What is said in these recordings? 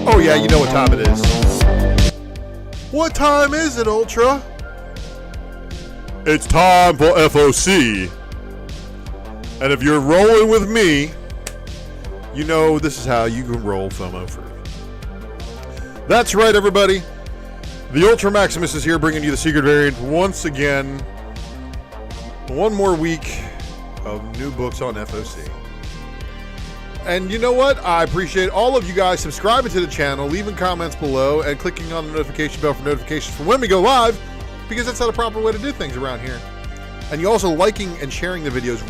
Oh yeah, you know what time it is. What time is it, Ultra? It's time for FOC. And if you're rolling with me, you know this is how you can roll FOMO free. That's right, everybody. The ULTRAMAXIMUS is here bringing you the secret variant once again. One more week of new books on FOC. And you know what? I appreciate all of you guys subscribing to the channel, leaving comments below, and clicking on the notification bell for notifications for when we go live, because that's not a proper way to do things around here. And you also liking and sharing the videos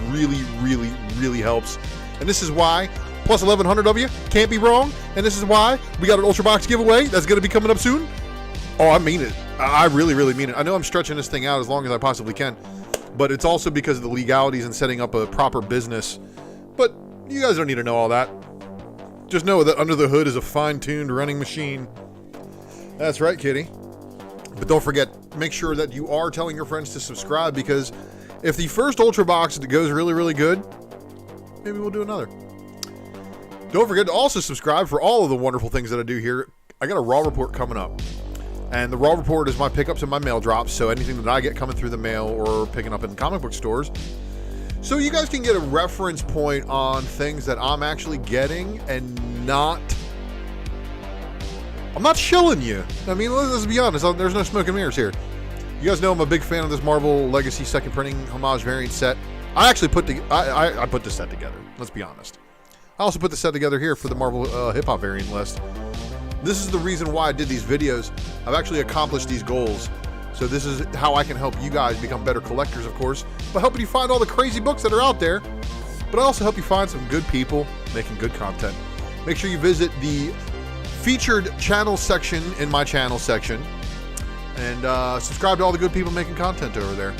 really helps. And this is why plus 1,100 of you can't be wrong. And this is why we got an Ultra Box giveaway that's going to be coming up soon. Oh, I mean it. I really mean it. I know I'm stretching this thing out as long as I possibly can, but it's also because of the legalities and setting up a proper business. But you guys don't need to know all that. Just know that under the hood is a fine-tuned running machine. That's right, kitty. But don't forget, make sure that you are telling your friends to subscribe, because if the first Ultra Box goes really good, maybe we'll do another. Don't forget to also subscribe for all of the wonderful things that I do here. I got a Raw Report coming up. And the Raw Report is my pickups and my mail drops, so anything that I get coming through the mail or picking up in comic book stores. So you guys can get a reference point on things that I'm actually getting and I'm not shilling you. I mean, let's be honest, there's no smoke and mirrors here. You guys know I'm a big fan of this Marvel Legacy second printing homage variant set. I actually I put this set together, let's be honest. I also put the set together here for the Marvel hip hop variant list. This is the reason why I did these videos. I've actually accomplished these goals. So this is how I can help you guys become better collectors, of course, by helping you find all the crazy books that are out there. But I also help you find some good people making good content. Make sure you visit the featured channel section in my channel section and subscribe to all the good people making content over there.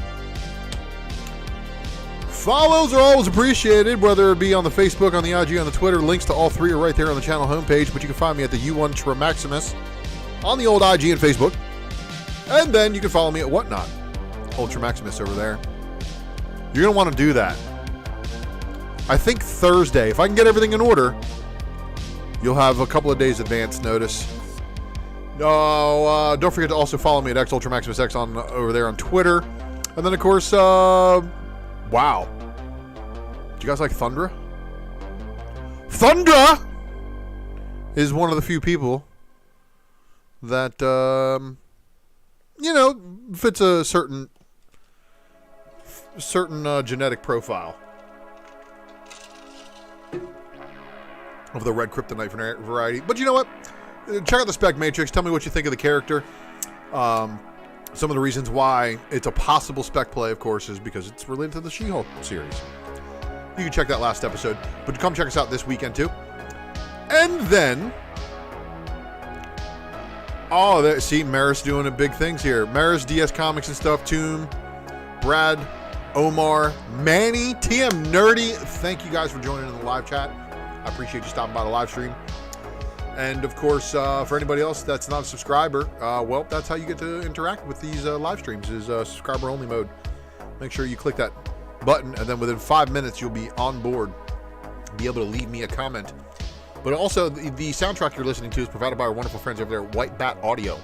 Follows are always appreciated, whether it be on the Facebook, on the IG, on the Twitter. Links to all three are right there on the channel homepage, but you can find me at the ULTRAMAXIMUS on the old IG and Facebook. And then you can follow me at Whatnot, ULTRAMAXIMUS over there. You're going to want to do that. I think Thursday, if I can get everything in order, you'll have a couple of days advance notice. Don't forget to also follow me at XUltraMaximusX over there on Twitter. And then, of course, wow. Do you guys like Thundra? Thundra is one of the few people that, you know, fits a certain genetic profile of the red kryptonite variety. But you know what? Check out the spec matrix. Tell me what you think of the character. Some of the reasons why it's a possible spec play, of course, is because it's related to the She-Hulk series. You can check that last episode, but come check us out this weekend too. And then, oh, see, Maris doing big things here. Maris, DS Comics and stuff, Toon, Brad, Omar, Manny, TM Nerdy. Thank you guys for joining in the live chat. I appreciate you stopping by the live stream. And of course, for anybody else that's not a subscriber, well, that's how you get to interact with these live streams, is subscriber only mode. Make sure you click that button, and then within 5 minutes, you'll be on board, be able to leave me a comment. But also, the soundtrack you're listening to is provided by our wonderful friends over there at White Bat Audio.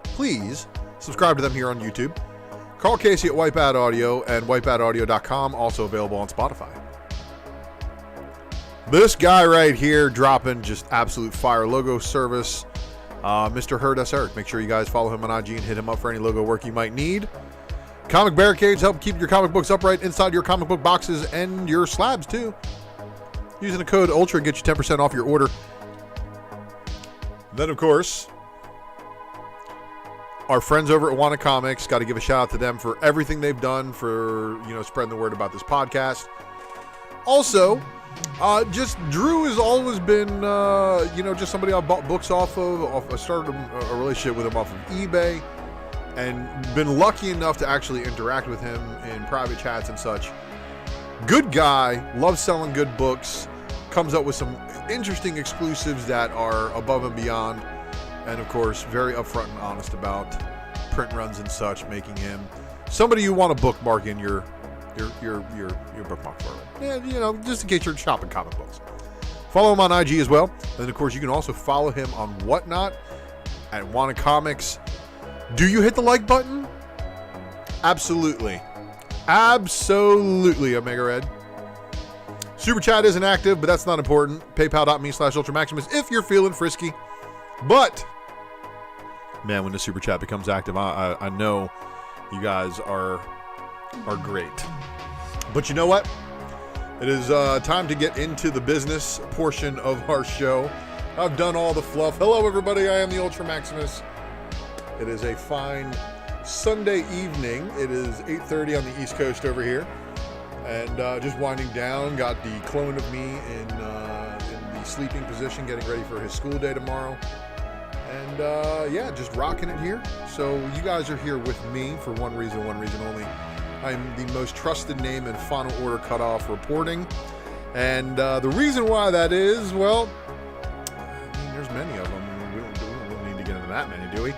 Please subscribe to them here on YouTube. Call Casey at White Bat Audio and whitebataudio.com, also available on Spotify. This guy right here dropping just absolute fire logo service. Mr. Heard Us Eric. Make sure you guys follow him on IG and hit him up for any logo work you might need. Comic barricades help keep your comic books upright inside your comic book boxes and your slabs too. Using the code ULTRA gets you 10% off your order. Then, of course, our friends over at Wanna Comics, got to give a shout out to them for everything they've done for, spreading the word about this podcast. Also, just Drew has always been, just somebody I bought books off of. I started a relationship with him off of eBay and been lucky enough to actually interact with him in private chats and such. Good guy, loves selling good books, comes up with some interesting exclusives that are above and beyond, and of course, very upfront and honest about print runs and such, making him somebody you want to bookmark in your bookmark for. Yeah, just in case you're shopping comic books. Follow him on IG as well, and of course, you can also follow him on Whatnot at Wanna Comics. Do you hit the like button? Absolutely. Absolutely, Omega Red. Super Chat isn't active, but that's not important. PayPal.me/UltraMaximus if you're feeling frisky. But, man, when the Super Chat becomes active, I know you guys are great. But you know what? It is time to get into the business portion of our show. I've done all the fluff. Hello, everybody. I am the ULTRAMAXIMUS. It is a fine Sunday evening. It is 8:30 on the East Coast over here. And just winding down, got the clone of me in the sleeping position, getting ready for his school day tomorrow. And just rocking it here. So you guys are here with me for one reason only. I'm the most trusted name in final order cutoff reporting. And the reason why that is, well, there's many of them. We don't need to get into that many, do we?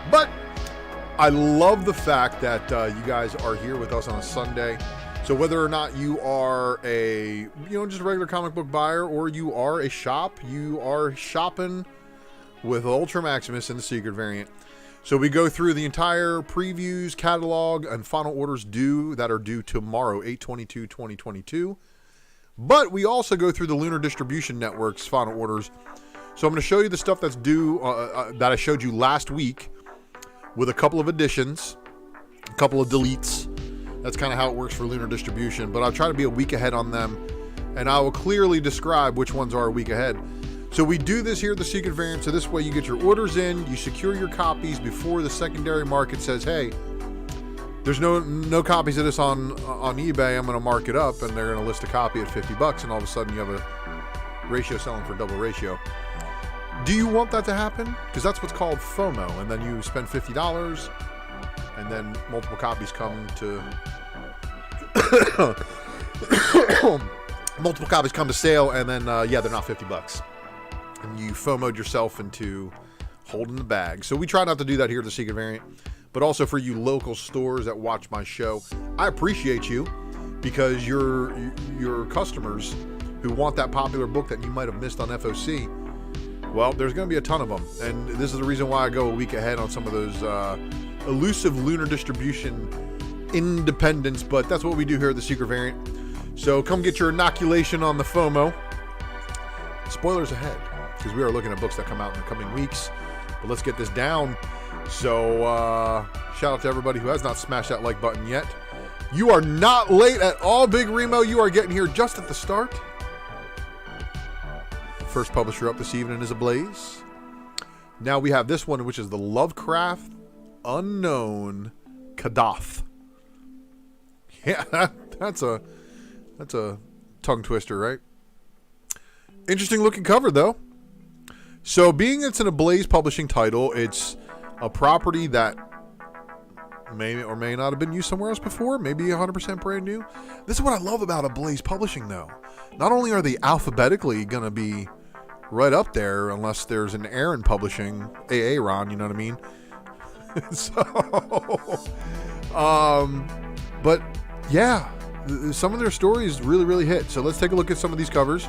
But I love the fact that you guys are here with us on a Sunday. So whether or not you are a, just a regular comic book buyer or you are a shop, you are shopping with ULTRAMAXIMUS in the secret variant. So we go through the entire previews, catalog, and final orders that are due tomorrow, 8/22/2022. But we also go through the Lunar Distribution Network's final orders. So I'm going to show you the stuff that's due that I showed you last week, with a couple of additions, a couple of deletes. That's kind of how it works for Lunar Distribution, but I'll try to be a week ahead on them, and I will clearly describe which ones are a week ahead. So we do this here at the Secret Variant, so this way you get your orders in, you secure your copies before the secondary market says, hey, there's no copies of this on eBay, I'm going to mark it up, and they're going to list a copy at $50, and all of a sudden you have a ratio selling for double ratio. Do you want that to happen? Because that's what's called FOMO, and then you spend $50, and then multiple copies come to multiple copies come to sale, and then they're not $50, and you FOMO'd yourself into holding the bag. So we try not to do that here at the Secret Variant, but also for you local stores that watch my show, I appreciate you, because your customers who want that popular book that you might have missed on FOC. Well, there's going to be a ton of them, and this is the reason why I go a week ahead on some of those elusive Lunar Distribution independents, but that's what we do here at the Secret Variant. So come get your inoculation on the FOMO. Spoilers ahead, because we are looking at books that come out in the coming weeks, but let's get this down. So shout out to everybody who has not smashed that like button yet. You are not late at all, Big Remo. You are getting here just at the start. First publisher up this evening is Ablaze. Now we have this one, which is the Lovecraft Unknown Kadath. Yeah, that's a tongue twister, right? Interesting looking cover, though. So being it's an Ablaze publishing title, it's a property that may or may not have been used somewhere else before, maybe 100% brand new. This is what I love about Ablaze publishing, though. Not only are they alphabetically going to be right up there, unless there's an Aaron publishing, a.k.a. Ron, you know what I mean? But yeah, some of their stories really hit. So let's take a look at some of these covers.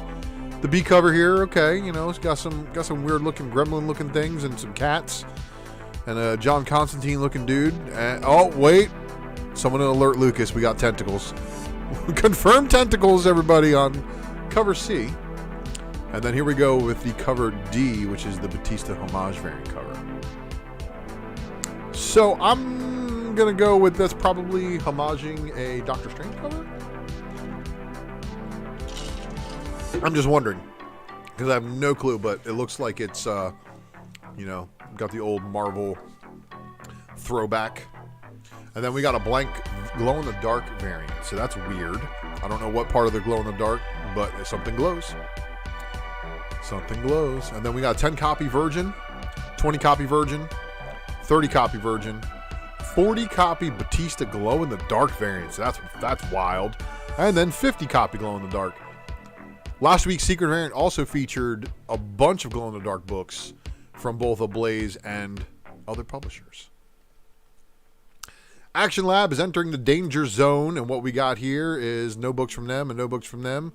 The B cover here, okay, it's got some weird looking gremlin looking things and some cats and a John Constantine looking dude. And, oh wait, someone alert Lucas, we got tentacles. Confirmed tentacles, everybody, on cover C. And then here we go with the cover D, which is the Batista homage variant cover. So I'm going to go with this, probably homaging a Doctor Strange cover. I'm just wondering, because I have no clue, but it looks like it's, got the old Marvel throwback. And then we got a blank glow-in-the-dark variant, so that's weird. I don't know what part of the glow-in-the-dark, but something glows. Something glows. And then we got a 10-copy Virgin, 20-copy Virgin, 30-copy Virgin, 40-copy Batista glow-in-the-dark variant, so that's wild. And then 50-copy glow-in-the-dark. Last week's secret variant also featured a bunch of glow-in-the-dark books from both Ablaze and other publishers. Action Lab is entering the danger zone, and what we got here is no books from them and no books from them.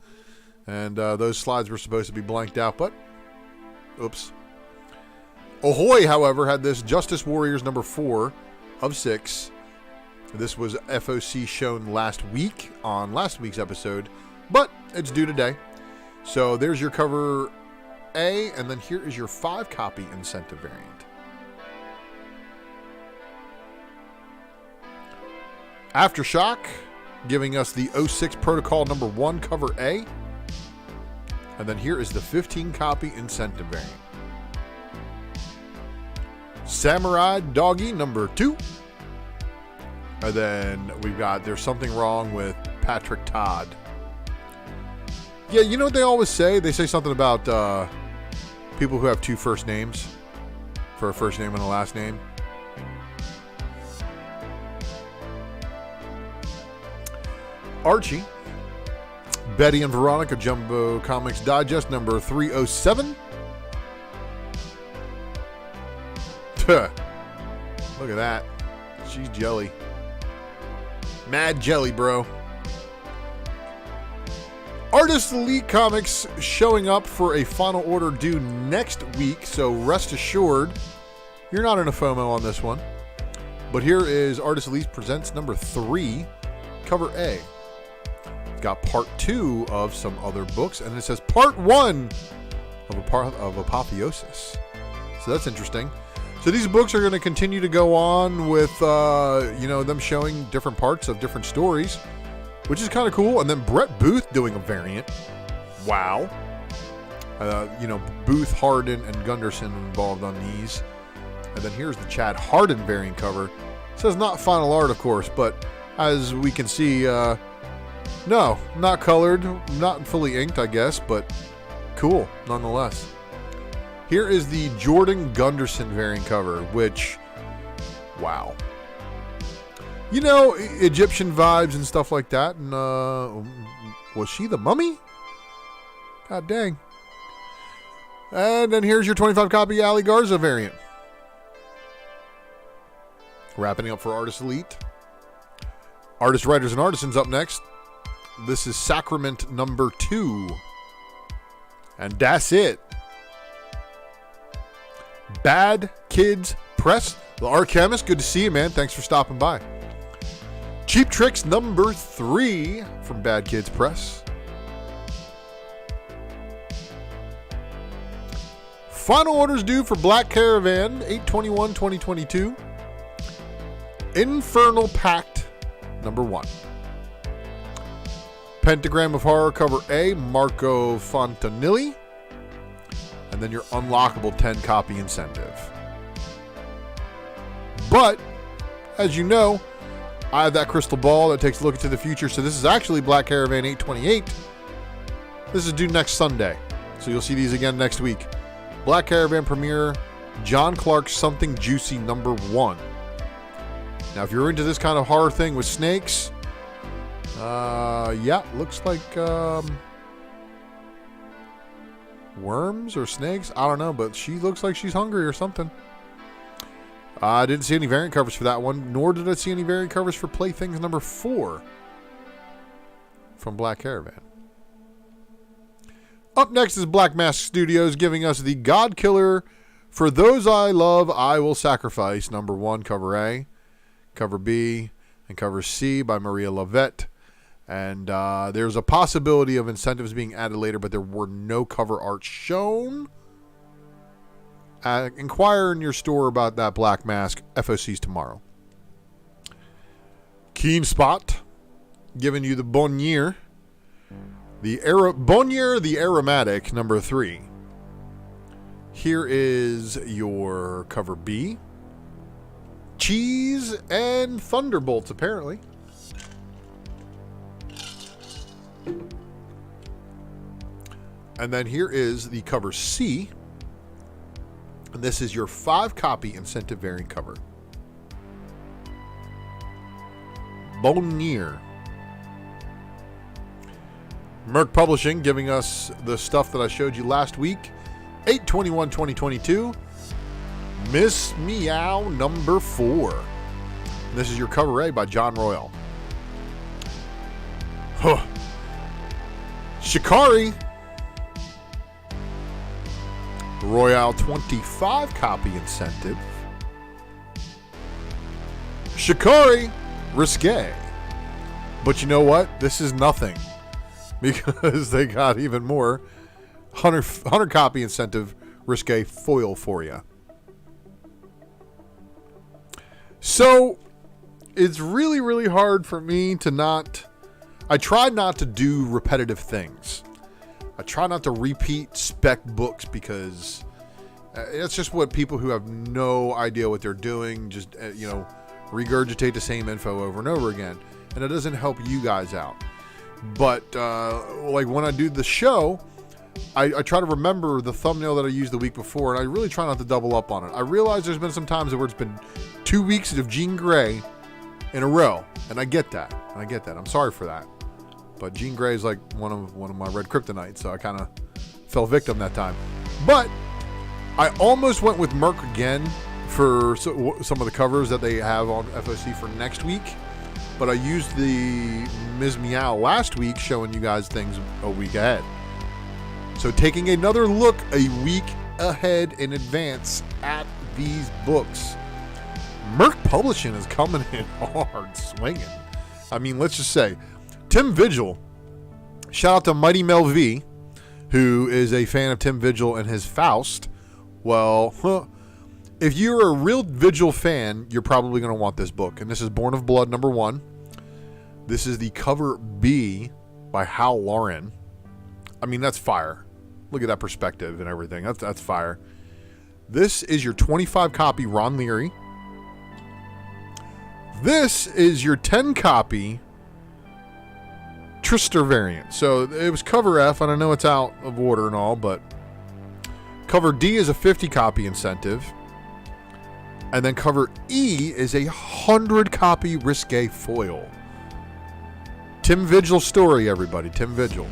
And those slides were supposed to be blanked out, but oops. Ahoy, however, had this Justice Warriors number 4 of 6. This was FOC shown last week on last week's episode, but it's due today. So there's your cover A, and then here is your 5-copy incentive variant. Aftershock, giving us the 06 Protocol number 1 cover A. And then here is the 15-copy incentive variant. Samurai Doggy number 2. And then we've got There's Something Wrong with Patrick Todd. Yeah, you know what they always say? They say something about people who have 2 first names for a first name and a last name. Archie, Betty and Veronica Jumbo Comics Digest number 307. Look at that. She's jelly. Mad jelly, bro. Artist Elite Comics showing up for a final order due next week, so rest assured, you're not in a FOMO on this one. But here is Artist Elite Presents number 3, cover A. Got part 2 of some other books, and it says part 1 of Apotheosis. So that's interesting. So these books are going to continue to go on with, them showing different parts of different stories, which is kind of cool. And then Brett Booth doing a variant. Wow. Booth, Harden, and Gunderson involved on these. And then here's the Chad Harden variant cover. It says not final art, of course, but as we can see, no, not colored, not fully inked, I guess, but cool nonetheless. Here is the Jordan Gunderson variant cover, which, wow. Egyptian vibes and stuff like that. And was she the mummy? God dang. And then here's your 25-copy Ali Garza variant. Wrapping up for Artist Elite. Artists, Writers, and Artisans up next. This is Sacrament number 2. And that's it. Bad Kids Press. The Art Chemist, good to see you, man. Thanks for stopping by. Cheap Tricks number 3 from Bad Kids Press. Final orders due for Black Caravan, 8/21/2022. Infernal Pact number 1. Pentagram of Horror cover A, Marco Fontanilli. And then your unlockable 10-copy incentive. But, as you know, I have that crystal ball that takes a look into the future. So this is actually Black Caravan 8/28. This is due next Sunday. So you'll see these again next week. Black Caravan premiere, John Clark's Something Juicy number 1. Now, if you're into this kind of horror thing with snakes, looks like worms or snakes. I don't know, but she looks like she's hungry or something. I didn't see any variant covers for that one, nor did I see any variant covers for Playthings number 4 from Black Caravan. Up next is Black Mask Studios giving us the God Killer For Those I Love, I Will Sacrifice, number 1, cover A, cover B, and cover C by Maria Lovett. And there's a possibility of incentives being added later, but there were no cover art shown. Inquire in your store about that Black Mask. FOC's tomorrow. Keen Spot, giving you the Bonnier. Bonnier the Aromatic, number 3. Here is your cover B. Cheese and Thunderbolts, apparently. And then here is the cover C. And this is your 5-copy incentive variant cover. Bonnier. Merc Publishing giving us the stuff that I showed you last week. 8/21/2022. Miss Meow number 4. And this is your cover A by John Royal. Huh. Shikari. Royale 25-copy incentive. Shikari. Risque. But you know what? This is nothing. Because they got even more 100 copy incentive Risque foil for you. So it's really, really hard for me to not... I try not to do repetitive things. I try not to repeat spec books because it's just what people who have no idea what they're doing just, regurgitate the same info over and over again. And it doesn't help you guys out. But like when I do the show, I try to remember the thumbnail that I used the week before, and I really try not to double up on it. I realize there's been some times where it's been 2 weeks of Jean Grey in a row, and I get that. I'm sorry for that. But Jean Grey is like one of my red kryptonites, so I kind of fell victim that time. But I almost went with Merc again for some of the covers that they have on FOC for next week. But I used the Ms. Meow last week, showing you guys things a week ahead. So taking another look a week ahead in advance at these books. Merc Publishing is coming in hard, swinging. I mean, let's just say, Tim Vigil, shout out to Mighty Mel V, who is a fan of Tim Vigil and his Faust. Well, if you're a real Vigil fan, you're probably going to want this book. And this is Born of Blood, number 1. This is the cover B by Hal Lauren. I mean, that's fire. Look at that perspective and everything. That's fire. This is your 25-copy Ron Leary. This is your 10-copy Trister variant. So it was cover F, and I know it's out of order and all, but cover D is a 50-copy incentive. And then cover E is a 100-copy Risque foil. Tim Vigil story, everybody. Tim Vigil.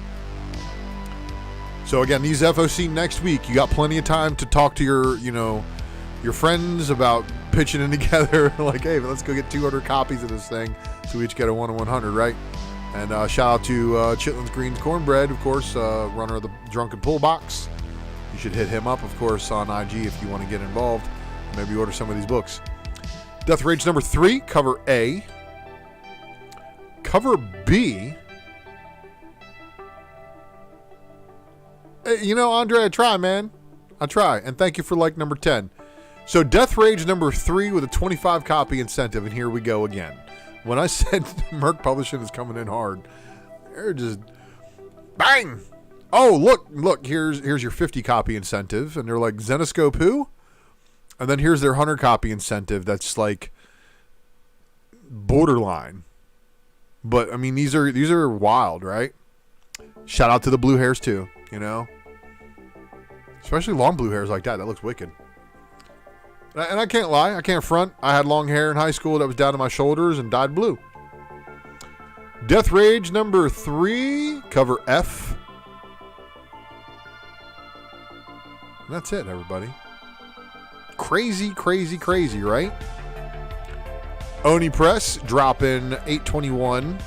So again, these FOC next week, you got plenty of time to talk to your friends about pitching in together. Like, hey, let's go get 200 copies of this thing, so we each get a 1 in 100, right? And shout out to Chitlins Greens Cornbread, of course, runner of the Drunken Pull Box. You should hit him up, of course, on IG if you want to get involved. Maybe order some of these books. Death Rage number 3, cover A. Cover B. Hey, Andre, I try, man. I try. And thank you for like number 10. So Death Rage number 3 with a 25-copy incentive, and here we go again. When I said Merc Publishing is coming in hard, they're just bang. Oh, look, here's your 50-copy incentive, and they're like, Zenoscope who? And then here's their 100-copy incentive that's like borderline. But I mean, these are wild, right? Shout out to the blue hairs too, especially long blue hairs like that. That looks wicked. And I can't lie, I can't front. I had long hair in high school that was down to my shoulders and dyed blue. Death Rage number 3, cover F. And that's it, everybody. Crazy, crazy, crazy, right? Oni Press dropping 8/21.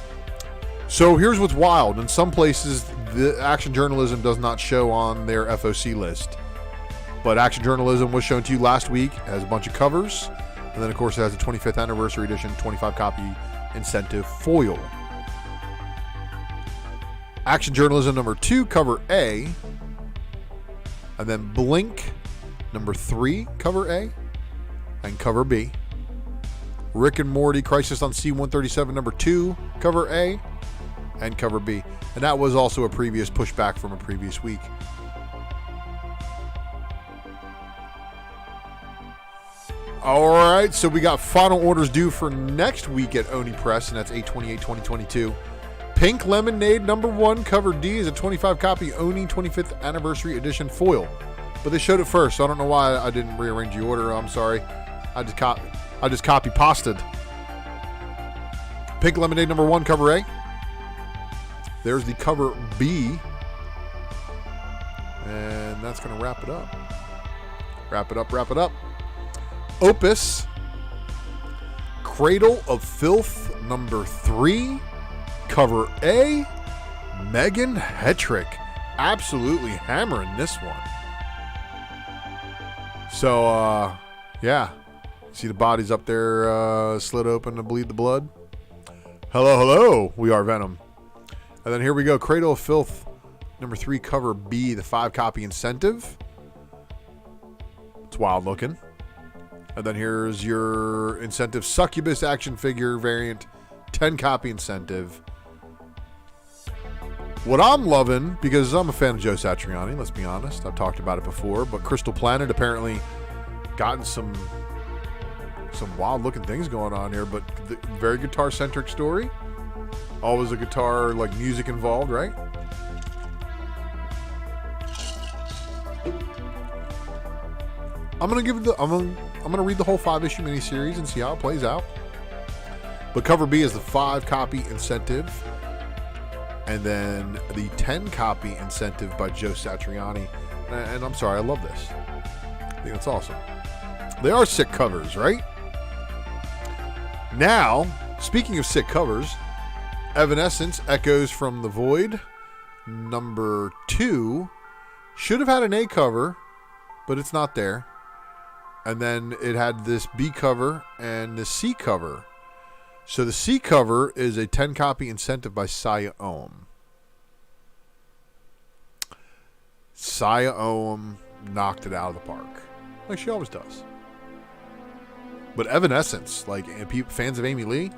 So here's what's wild. In some places, the Action Journalism does not show on their FOC list. But Action Journalism was shown to you last week. It has a bunch of covers. And then, of course, it has a 25th anniversary edition, 25-copy incentive foil. Action Journalism number 2, cover A. And then Blink number 3, cover A and cover B. Rick and Morty Crisis on C-137 number 2, cover A and cover B. And that was also a previous pushback from a previous week. All right, so we got final orders due for next week at Oni Press, and that's 8/28/2022. Pink Lemonade number 1, cover D, is a 25 copy Oni 25th anniversary edition foil. But they showed it first, so I don't know why I didn't rearrange the order. I'm sorry. I just copy pasted. Pink Lemonade number 1, cover A. There's the cover B. And that's going to wrap it up. Wrap it up. Opus Cradle of Filth number 3, cover A. Megan Hetrick absolutely hammering this one. So, yeah. See the bodies up there slit open to bleed the blood? Hello, we are Venom. And then here we go. Cradle of Filth number 3, cover B, the 5 copy incentive. It's wild looking. And then here's your incentive Succubus action figure variant, 10 copy incentive. What I'm loving, because I'm a fan of Joe Satriani, let's be honest. I've talked about it before, but Crystal Planet apparently gotten some wild looking things going on here, but very guitar centric story. Always a guitar like music involved, right? I'm gonna read the whole 5-issue miniseries and see how it plays out. But cover B is the 5 copy incentive, and then the 10 copy incentive by Joe Satriani. And I'm sorry, I love this. I think that's awesome. They are sick covers, right? Now, speaking of sick covers, Evanescence Echoes from the Void number 2 should have had an A cover, but it's not there. And then it had this B cover and the C cover. So the C cover is a 10 copy incentive by Saya Ohm. Saya Ohm knocked it out of the park, like she always does. But Evanescence, like fans of Amy Lee,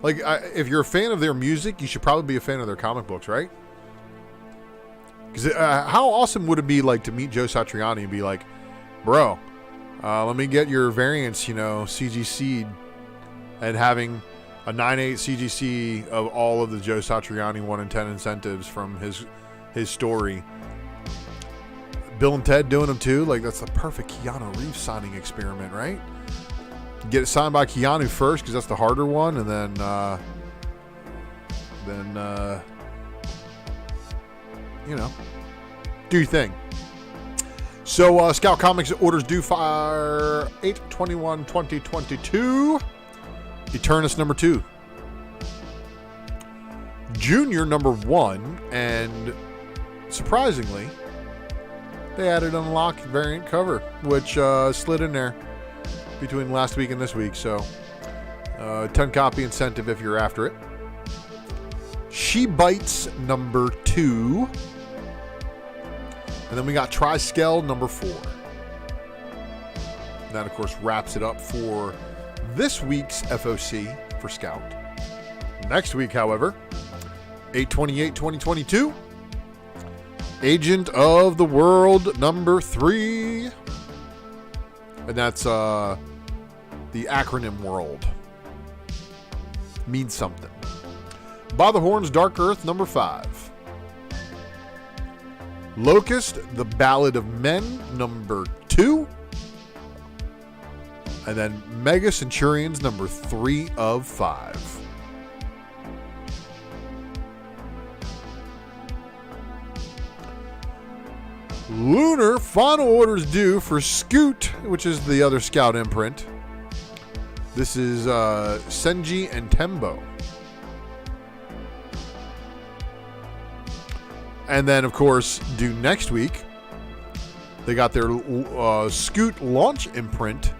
like if you're a fan of their music, you should probably be a fan of their comic books, right? Because how awesome would it be like to meet Joe Satriani and be like, bro, let me get your variants, CGC'd, and having a 9/8 CGC of all of the Joe Satriani 1 in 10 incentives from his story. Bill and Ted doing them too. Like, that's the perfect Keanu Reeves signing experiment, right? Get it signed by Keanu first because that's the harder one, and then do your thing. So, Scout Comics orders due for 8/21/2022. Eternus number 2. Junior number 1, and surprisingly, they added an unlocked variant cover, which slid in there between last week and this week. So, 10 copy incentive if you're after it. She Bites number 2. And then we got Triskel number 4. That, of course, wraps it up for this week's FOC for Scout. Next week, however, 8/28/2022, Agent of the World number 3. And that's the acronym WORLD. Means something. By the Horns Dark Earth number 5. Locust, The Ballad of Men, number 2. And then Mega Centurions, number 3 of 5. Lunar, final orders due for Scoot, which is the other Scout imprint. This is Senji and Tembo. And then, of course, due next week, they got their Scoot launch imprint,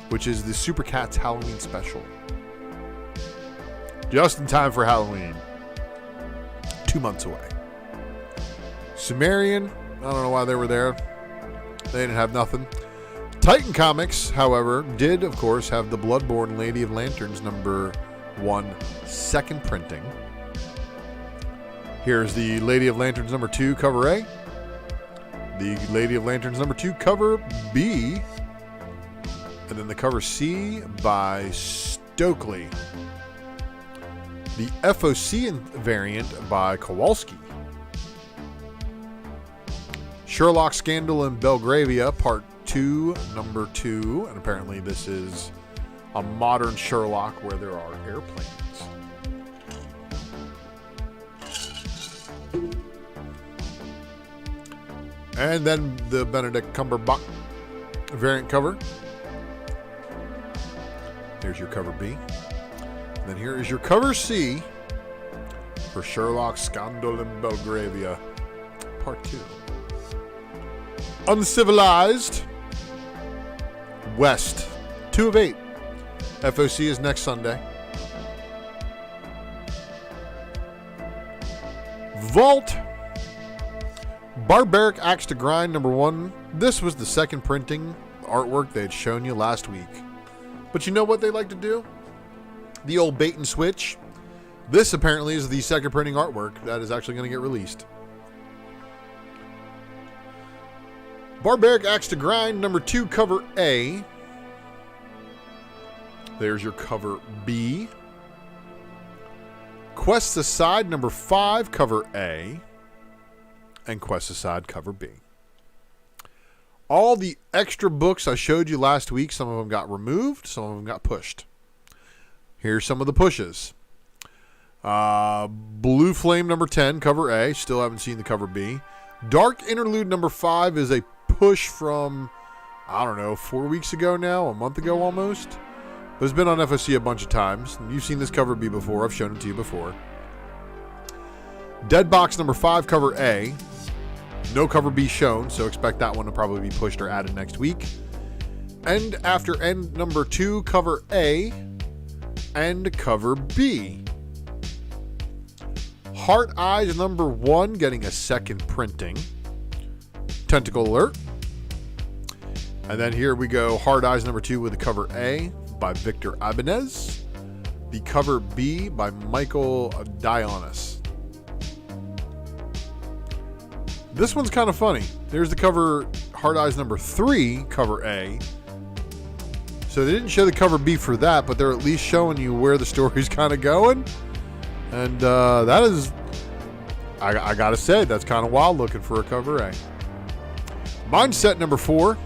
which is the Super Cats Halloween special. Just in time for Halloween. 2 months away. Sumerian, I don't know why they were there. They didn't have nothing. Titan Comics, however, did, of course, have the Bloodborne Lady of Lanterns #1 second printing. Here's the Lady of Lanterns #2 cover A. The Lady of Lanterns #2 cover B. And then the cover C by Stokely. The FOC variant by Kowalski. Sherlock Scandal in Belgravia, Part 2, #2. And apparently this is a modern Sherlock where there are airplanes. And then the Benedict Cumberbatch variant cover. Here's your cover B. And then here is your cover C for Sherlock Scandal in Belgravia, Part 2. Uncivilized West, 2 of 8. FOC is next Sunday. Vault Barbaric Axe to Grind #1. This was the second printing artwork they had shown you last week. But you know what they like to do? The old bait and switch. This apparently is the second printing artwork that is actually going to get released. Barbaric Axe to Grind #2 cover A. There's your cover B. Quest Aside #5 cover A. And Quest Aside cover B. All the extra books I showed you last week, some of them got removed, some of them got pushed. Here's some of the pushes. Blue Flame #10, cover A. Still haven't seen the cover B. Dark Interlude #5 is a push from, I don't know, 4 weeks ago now, a month ago almost. But it's been on FOC a bunch of times. You've seen this cover B before. I've shown it to you before. Dead Box #5, cover A. No cover B shown, so expect that one to probably be pushed or added next week. End After End #2, cover A. And cover B. Heart Eyes #1 getting a second printing. Tentacle Alert. And then here we go, Hard Eyes #2 with the cover A by Victor Ibanez. The cover B by Michael Dionis. This one's kind of funny. There's the cover, Hard Eyes #3, cover A. So they didn't show the cover B for that, but they're at least showing you where the story's kind of going. And that is, I gotta say, that's kind of wild looking for a cover A. Mindset #4.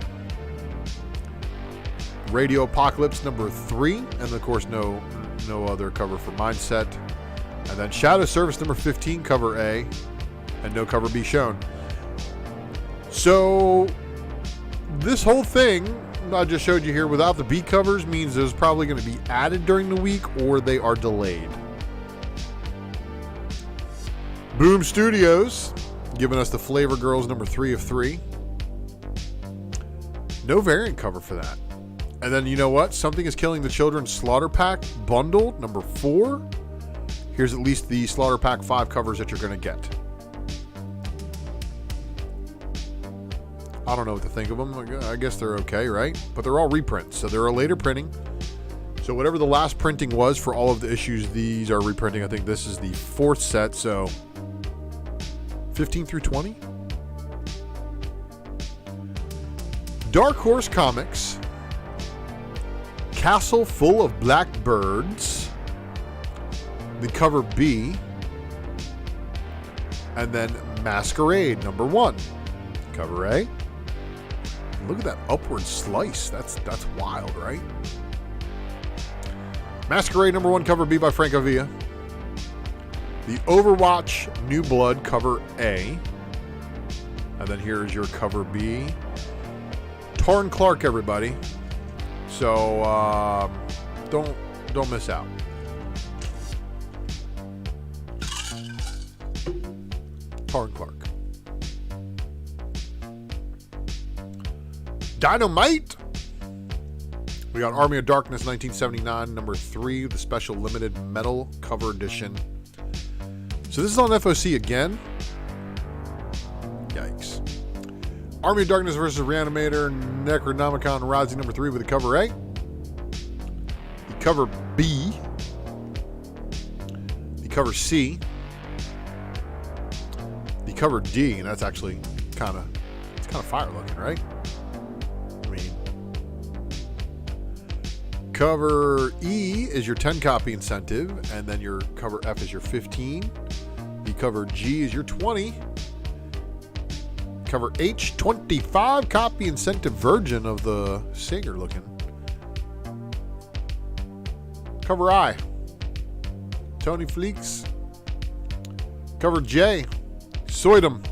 Radio Apocalypse #3. And of course, no other cover for Mindset. And then Shadow Service #15, cover A. And no cover B shown. So this whole thing I just showed you here without the B covers means there's probably going to be added during the week or they are delayed. Boom Studios giving us the Flavor Girls #3 of 3. No variant cover for that. And then you know what? Something is Killing the Children Slaughter Pack bundle #4. Here's at least the Slaughter Pack 5 covers that you're going to get. I don't know what to think of them. I guess they're okay, right? But they're all reprints, so they're a later printing. So whatever the last printing was for all of the issues, these are reprinting. I think this is the 4th set, so 15 through 20. Dark Horse Comics. Castle Full of Black Birds. The cover B. And then Masquerade #1. Cover A. Look at that upward slice. That's wild, right? Masquerade #1, cover B by Franco Villa. The Overwatch New Blood, cover A. And then here's your cover B. Torrin Clark, everybody. So don't miss out. Torrin Clark. Dynamite. We got Army of Darkness 1979 #3, the special limited metal cover edition. So this is on FOC again. Army of Darkness versus Reanimator, Necronomicon Rising number 3 with the cover A. The cover B. The cover C. The cover D, and that's actually kind of fire looking, right? I mean, cover E is your 10 copy incentive, and then your cover F is your 15. The cover G is your 20. Cover H, 25 copy incentive version of the Sager looking. Cover I, Tony Fleeks. Cover J, Soydom.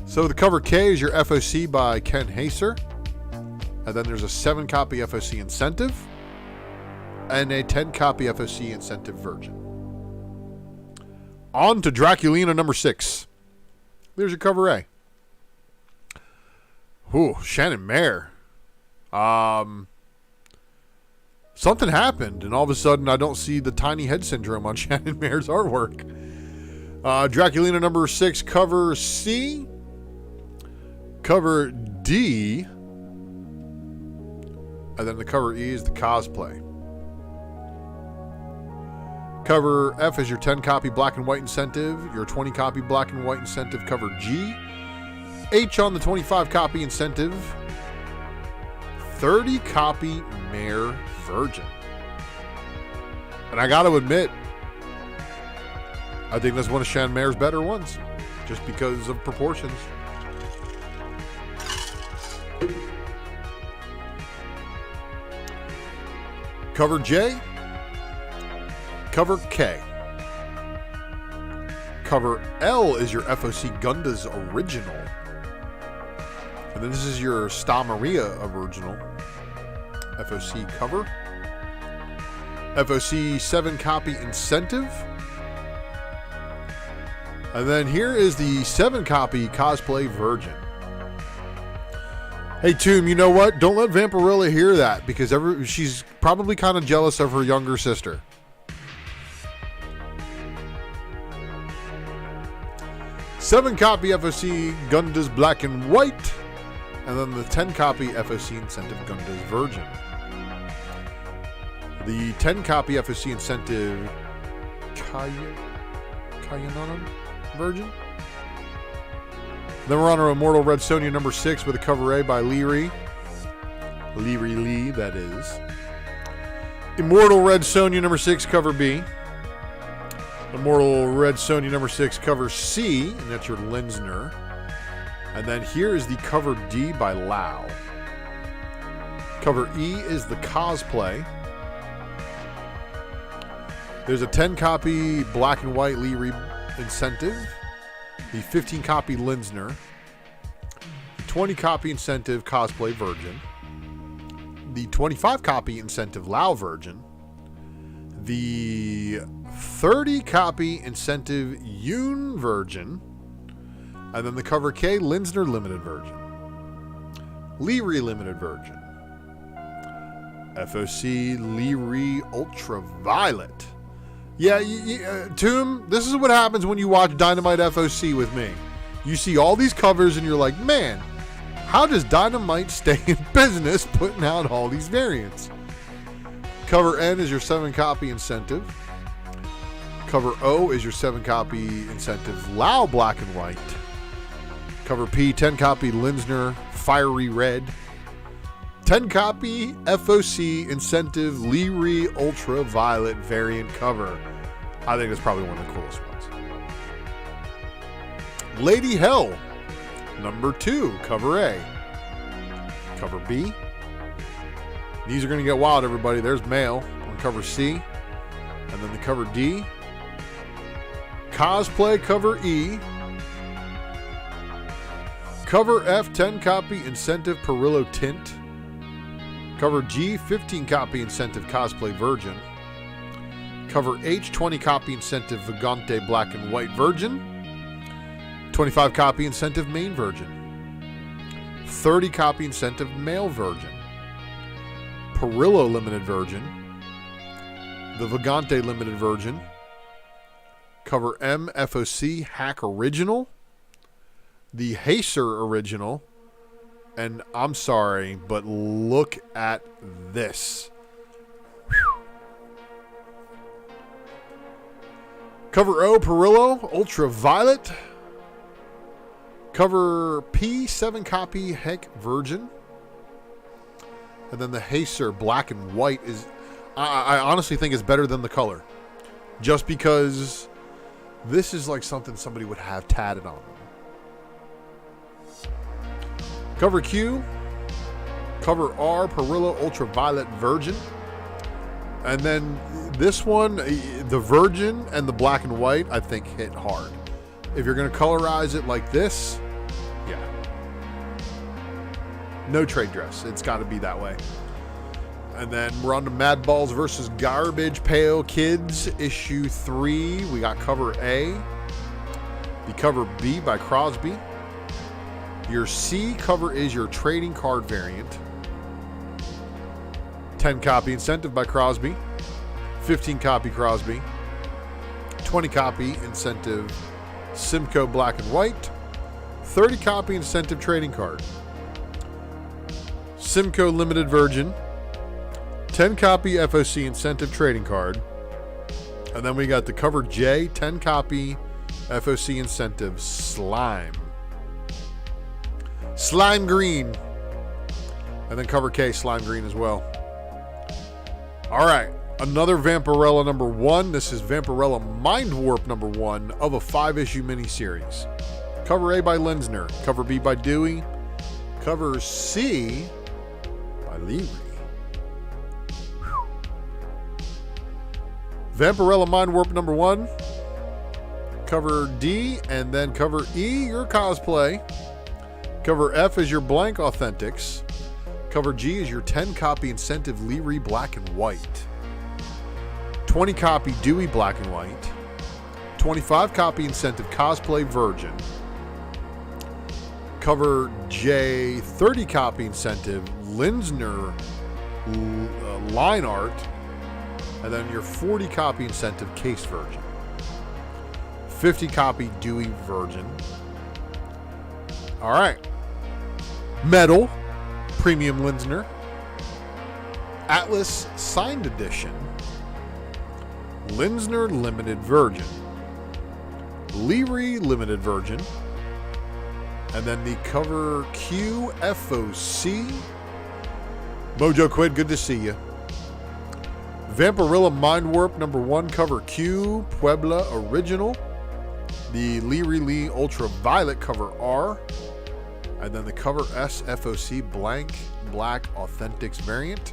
So the cover K is your FOC by Ken Haser. And then there's a 7 copy FOC incentive and a 10 copy FOC incentive version. On to Draculina number 6. There's your cover A. Ooh, Shannon Mayer. Something happened, and all of a sudden I don't see the tiny head syndrome on Shannon Mayer's artwork. Draculina number 6, cover C. Cover D. And then the cover E is the cosplay. Cover F is your 10 copy black and white incentive, your 20 copy black and white incentive. Cover G. H on the 25 copy incentive. 30 copy Mare Virgin. And I got to admit, I think that's one of Shan Mayer's better ones, just because of proportions. Cover J. Cover K. Cover L is your FOC Gunda's original. And then this is your Sta Maria original FOC cover. FOC 7 copy incentive. And then here is the 7 copy cosplay virgin. Hey, Tomb, you know what? Don't let Vampirilla hear that, because she's probably kind of jealous of her younger sister. Seven copy FOC Gunda's Black and White, and then the 10 copy FOC incentive Gunda's Virgin. The 10 copy FOC incentive Kayanan Virgin. Then we're on our Immortal Red Sonja number 6 with a cover A by Leary. Leary Lee, that is. Immortal Red Sonja number 6, cover B. Immortal Red Sonja number 6, cover C, and that's your Linsner. And then here is the cover D by Lau. Cover E is the cosplay. There's a 10 copy black and white Leary incentive. The 15 copy Linsner, the 20 copy incentive cosplay virgin, the 25 copy incentive Lao virgin, the 30 copy incentive Yoon virgin, and then the cover K Linsner limited virgin, Leary limited virgin, FOC Leary ultraviolet. Yeah, Tomb, this is what happens when you watch Dynamite FOC with me. You see all these covers and you're like, man, how does Dynamite stay in business putting out all these variants? Cover N is your 7 copy incentive. Cover O is your 7 copy incentive Lao black and white. Cover P, 10 copy Linsner fiery red. 10 copy FOC incentive Leary ultraviolet variant cover. I think it's probably one of the coolest ones. Lady Hell number 2, cover A. Cover B. These are going to get wild, everybody. There's male on cover C. And then the cover D. Cosplay cover E. Cover F, 10 copy incentive Perillo tint. Cover G, 15 copy incentive cosplay virgin. Cover H, 20 copy incentive Vagante black and white virgin. 25 copy incentive main virgin. 30 copy incentive male virgin. Perillo limited virgin. The Vagante limited virgin. Cover M, FOC hack original. the Hacer original. And I'm sorry, but look at this. Whew. Cover O, Perillo, Ultraviolet. Cover P, 7 copy, Heck Virgin. And then the Hacer black and white is, I honestly think is better than the color. Just because this is like something somebody would have tatted on them. Cover Q, cover R, Perillo, Ultraviolet, Virgin. And then this one, the Virgin and the black and white, I think hit hard. If you're going to colorize it like this, yeah. No trade dress. It's got to be that way. And then we're on to Mad Balls versus Garbage Pail Kids, issue 3. We got cover A, the cover B by Crosby. Your C cover is your trading card variant. 10 copy incentive by Crosby. 15 copy Crosby. 20 copy incentive Simcoe black and white. 30 copy incentive trading card. Simcoe limited Virgin. 10 copy FOC incentive trading card. And then we got the cover J, 10 copy FOC incentive Slime. Slime Green. And then cover K, Slime Green as well. All right. Another Vampirella number 1. This is Vampirella Mind Warp number 1 of a 5-issue miniseries. Cover A by Linsner. Cover B by Dewey. Cover C by Leary. Vampirella Mind Warp number 1. Cover D and then cover E, your cosplay. Cover F is your blank authentics. Cover G is your 10 copy incentive Leary black and white. 20 copy Dewey black and white. 25 copy incentive cosplay Virgin. Cover J, 30 copy incentive Linsner line art. And then your 40 copy incentive case Virgin. 50 copy Dewey Virgin. All right. Metal, Premium Linsner. Atlas Signed Edition. Linsner Limited Virgin. Leary Limited Virgin. And then the cover Q FOC. Mojo Quid, good to see you. Vampirella Mind Warp number 1, cover Q, Puebla Original. The Leary Lee Ultraviolet cover R. And then the cover S FOC blank black authentics variant.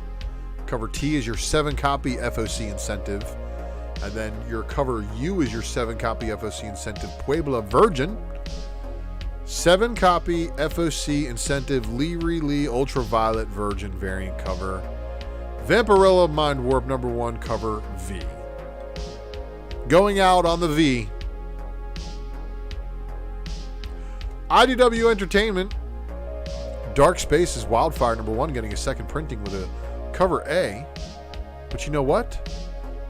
Cover T is your 7 copy FOC incentive. And then your cover U is your 7 copy FOC incentive Puebla Virgin. 7 copy FOC incentive Leary Lee Ultraviolet Virgin variant cover. Vampirella Mind Warp number 1 cover V. Going out on the V. IDW Entertainment. Dark Spaces Wildfire number 1 getting a second printing with a cover A. But you know what?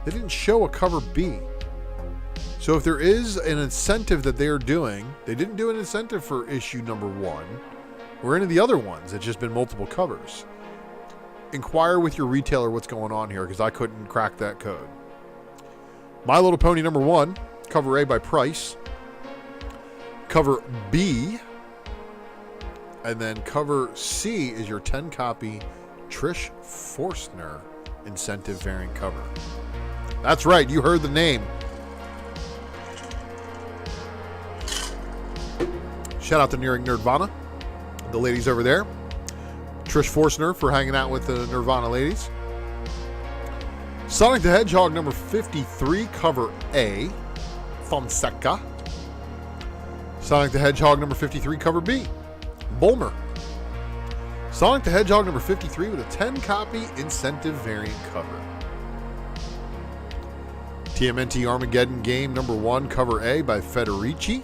They didn't show a cover B. So if there is an incentive that they are doing, they didn't do an incentive for issue number 1 or any of the other ones. It's just been multiple covers. Inquire with your retailer what's going on here because I couldn't crack that code. My Little Pony number 1, cover A by Price. Cover B. And then cover C is your 10 copy Trish Forstner incentive variant cover. That's right, you heard the name. Shout out to Nearing Nerdvana, the ladies over there. Trish Forstner for hanging out with the Nirvana ladies. Sonic the Hedgehog number 53, cover A, Fonseca. Sonic the Hedgehog number 53, cover B, Bulmer. Sonic the Hedgehog number 53 with a 10 copy incentive variant cover. TMNT Armageddon Game number 1, cover A by Federici.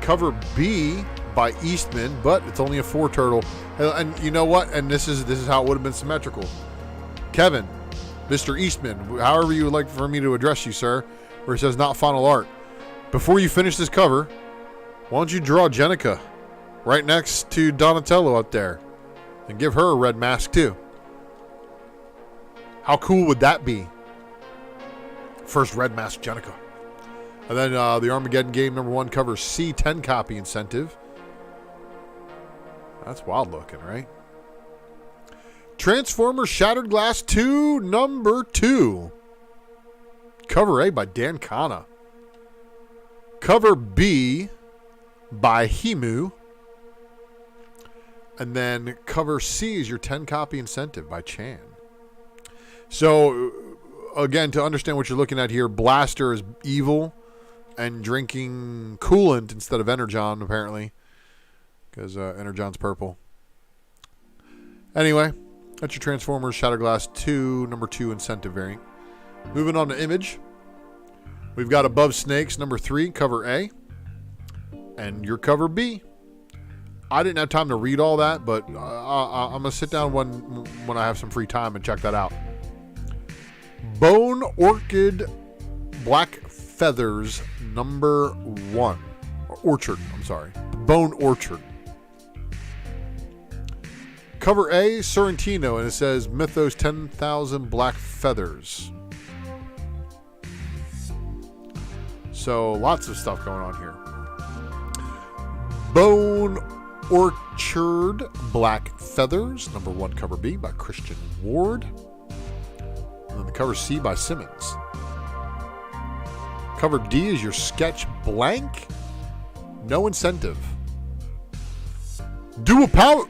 Cover B by Eastman, but it's only a 4 turtle. And you know what? And this is how it would have been symmetrical. Kevin, Mr. Eastman, however you would like for me to address you, sir, where it says not final art. Before you finish this cover, Why don't you draw Jenica right next to Donatello up there and give her a red mask too? How cool would that be? First red mask Jenica. And then the Armageddon game #1 cover C, 10 copy incentive. That's wild looking, right? Transformers Shattered Glass 2 #2. Cover A by Dan Kana. Cover B by Himu. And then cover C is your 10 copy incentive by Chan. So, again, to understand what you're looking at here, Blaster is evil and drinking coolant instead of Energon, apparently. Because Energon's purple. Anyway, that's your Transformers Shattered Glass 2 #2 incentive variant. Moving on to Image. We've got Above Snakes #3, cover A. And your cover B. I didn't have time to read all that, but I'm going to sit down when I have some free time and check that out. Bone Orchid Black Feathers #1. Orchard, I'm sorry. Bone Orchard. Cover A, Sorrentino, and it says Mythos 10,000 Black Feathers. So, lots of stuff going on here. Bone Orchard Black Feathers, #1 cover B by Christian Ward. And then the cover C by Simmons. Cover D is your sketch blank. No incentive. Dual power.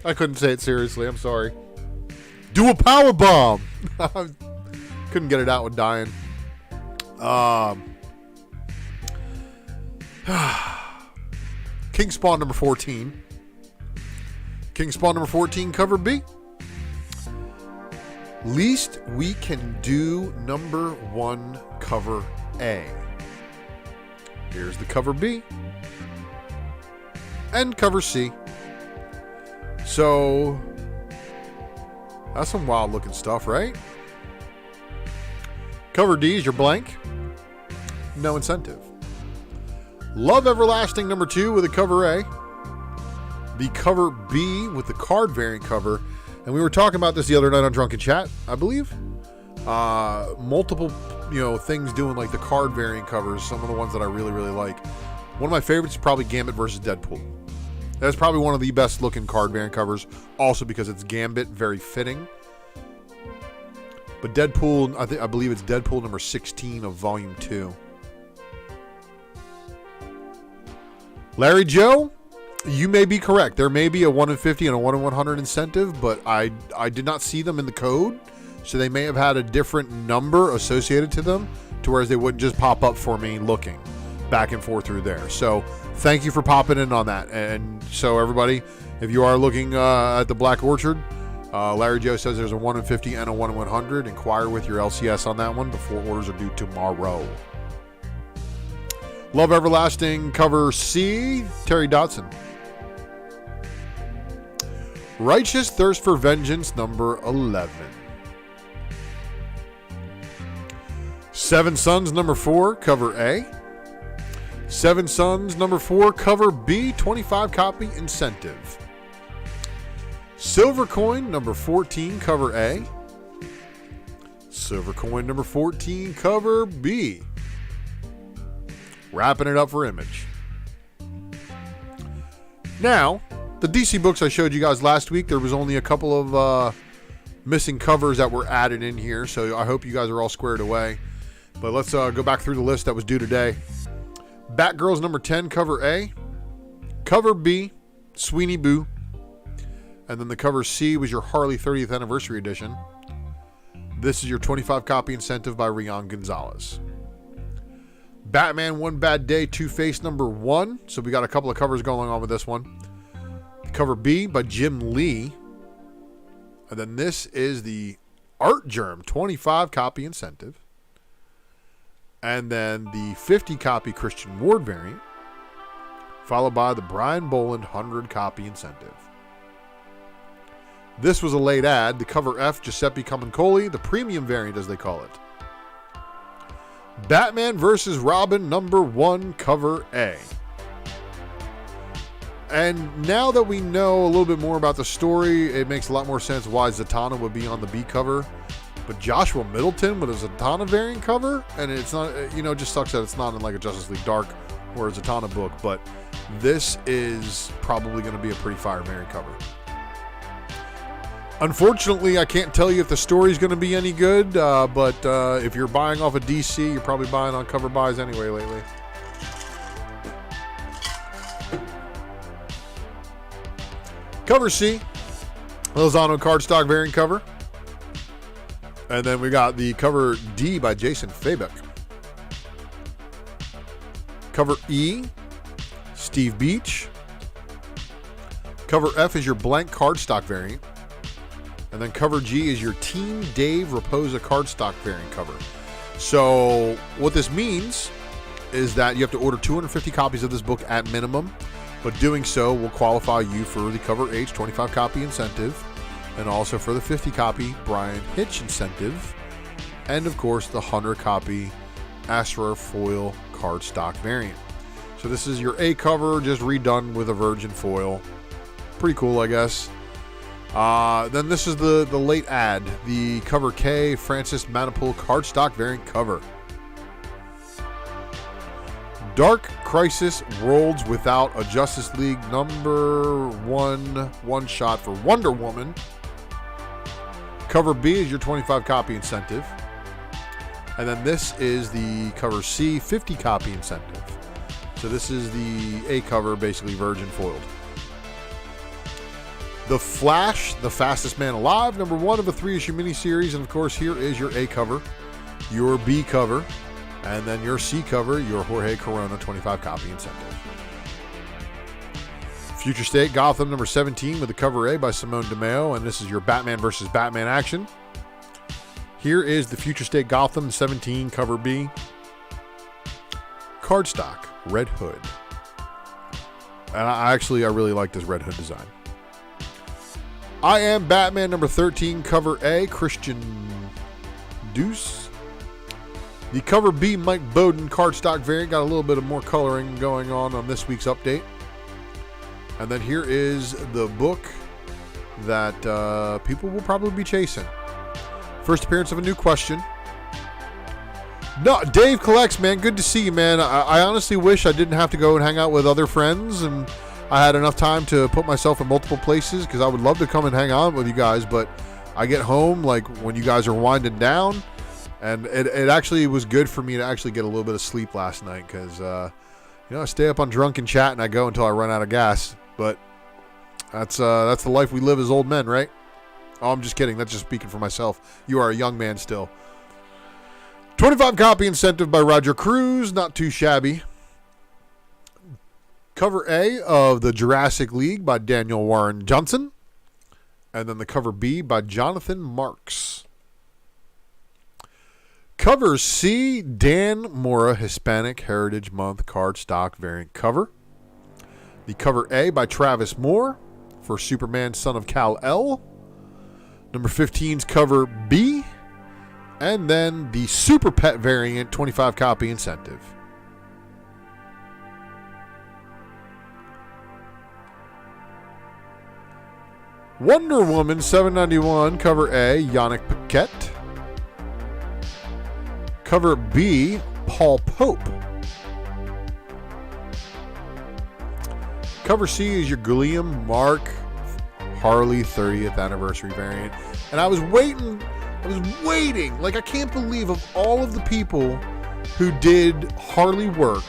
I couldn't say it seriously. I'm sorry. Dual power bomb. Couldn't get it out with dying. King Spawn #14. King Spawn #14 cover B. Least We Can Do #1 cover A. Here's the cover B. And cover C. So, that's some wild looking stuff, right? Cover D is your blank. No incentive. Love Everlasting #2 with a cover A. The cover B with the card variant cover. And we were talking about this the other night on Drunken Chat, I believe. Multiple, things doing like the card variant covers. Some of the ones that I really, really like. One of my favorites is probably Gambit versus Deadpool. That's probably one of the best looking card variant covers. Also because it's Gambit, very fitting. But Deadpool, I believe it's Deadpool #16 of Volume 2. Larry Joe, you may be correct. There may be a 1 in 50 and a 1 in 100 incentive, but I did not see them in the code. So they may have had a different number associated to them, to whereas they wouldn't just pop up for me looking back and forth through there. So thank you for popping in on that. And so everybody, if you are looking at the Black Orchard, Larry Joe says there's a 1 in 50 and a 1 in 100. Inquire with your LCS on that one before orders are due tomorrow. Love Everlasting cover C, Terry Dotson. Righteous Thirst for Vengeance #11. Seven Sons #4, cover A. Seven Sons #4, cover B, 25 copy incentive. Silver Coin #14, cover A. Silver Coin #14, cover B. Wrapping it up for Image. Now, the DC books I showed you guys last week, there was only a couple of missing covers that were added in here, so I hope you guys are all squared away. But let's go back through the list that was due today. Batgirls #10, cover A. Cover B, Sweeney Boo. And then the cover C was your Harley 30th Anniversary Edition. This is your 25 copy incentive by Rian Gonzalez. Batman One Bad Day, Two-Face #1. So we got a couple of covers going on with this one. Cover B by Jim Lee. And then this is the Art Germ 25 copy incentive. And then the 50 copy Christian Ward variant. Followed by the Brian Boland 100 copy incentive. This was a late ad. The cover F, Giuseppe Camuncoli, the premium variant as they call it. Batman vs. Robin #1, cover A. And now that we know a little bit more about the story, it makes a lot more sense why Zatanna would be on the B cover. But Joshua Middleton with a Zatanna variant cover, and it's not, it just sucks that it's not in like a Justice League Dark or a Zatanna book, but this is probably going to be a pretty fire variant cover. Unfortunately, I can't tell you if the story's going to be any good, but if you're buying off of DC, you're probably buying on cover buys anyway lately. Cover C, Lozano cardstock variant cover. And then we got the cover D by Jason Fabek. Cover E, Steve Beach. Cover F is your blank cardstock variant. And then cover G is your Team Dave Raposa cardstock variant cover. So what this means is that you have to order 250 copies of this book at minimum, but doing so will qualify you for the cover H 25 copy incentive, and also for the 50 copy Brian Hitch incentive, and of course the 100 copy Astra foil cardstock variant. So this is your A cover, just redone with a virgin foil. Pretty cool, I guess. Then this is the late ad, the cover K Francis Manipul cardstock variant cover. Dark Crisis Worlds Without a Justice League #1 one-shot for Wonder Woman. Cover B is your 25 copy incentive. And then this is the cover C 50 copy incentive. So this is the A cover, basically virgin foiled. The Flash, the Fastest Man Alive, #1 of a 3-issue miniseries. And of course, here is your A cover, your B cover, and then your C cover, your Jorge Corona 25 copy incentive. Future State Gotham #17 with the cover A by Simone DeMeo, and this is your Batman vs. Batman action. Here is the Future State Gotham 17 cover B. Cardstock, Red Hood. And I really like this Red Hood design. I Am Batman #13 cover A, Christian Deuce. The cover B, Mike Bowden cardstock variant, got a little bit of more coloring going on this week's update. And then here is the book that people will probably be chasing. First appearance of a new question. No, Dave Collects, man. Good to see you, man. I honestly wish I didn't have to go and hang out with other friends, and I had enough time to put myself in multiple places, because I would love to come and hang out with you guys, but I get home like when you guys are winding down, and it actually was good for me to actually get a little bit of sleep last night, because I stay up on drunken chat and I go until I run out of gas. But that's the life we live as old men, right? Oh, I'm just kidding. That's just speaking for myself. You are a young man still. 25 copy incentive by Roger Cruz. Not too shabby. Cover A of the Jurassic League by Daniel Warren Johnson. And then the cover B by Jonathan Marks. Cover C, Dan Mora Hispanic Heritage Month cardstock variant cover. The cover A by Travis Moore for Superman Son of Kal-El. #15's cover B. And then the Super Pet variant 25 copy incentive. Wonder Woman 791 cover A, Yannick Paquette. Cover B, Paul Pope. Cover C is your Guillaume Mark Harley 30th anniversary variant. And I was waiting. Like, I can't believe of all of the people who did Harley work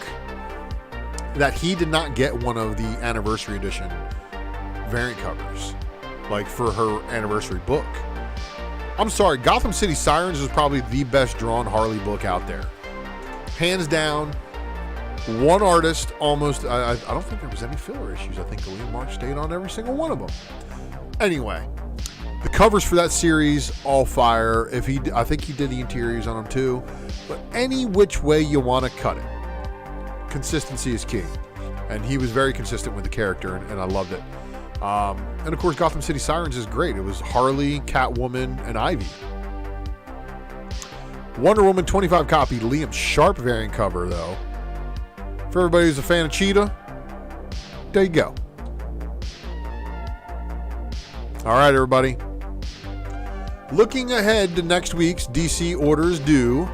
that he did not get one of the anniversary edition variant covers, like for her anniversary book. I'm sorry, Gotham City Sirens is probably the best drawn Harley book out there. Hands down. One artist almost, I don't think there was any filler issues. I think Guillaume Mark stayed on every single one of them. Anyway, the covers for that series, all fire. I think he did the interiors on them too. But any which way you want to cut it, consistency is key. And he was very consistent with the character, and I loved it. And of course, Gotham City Sirens is great. It was Harley, Catwoman, and Ivy. Wonder Woman 25 copy Liam Sharp variant cover, though. For everybody who's a fan of Cheetah, there you go. All right, everybody. Looking ahead to next week's DC Orders Due,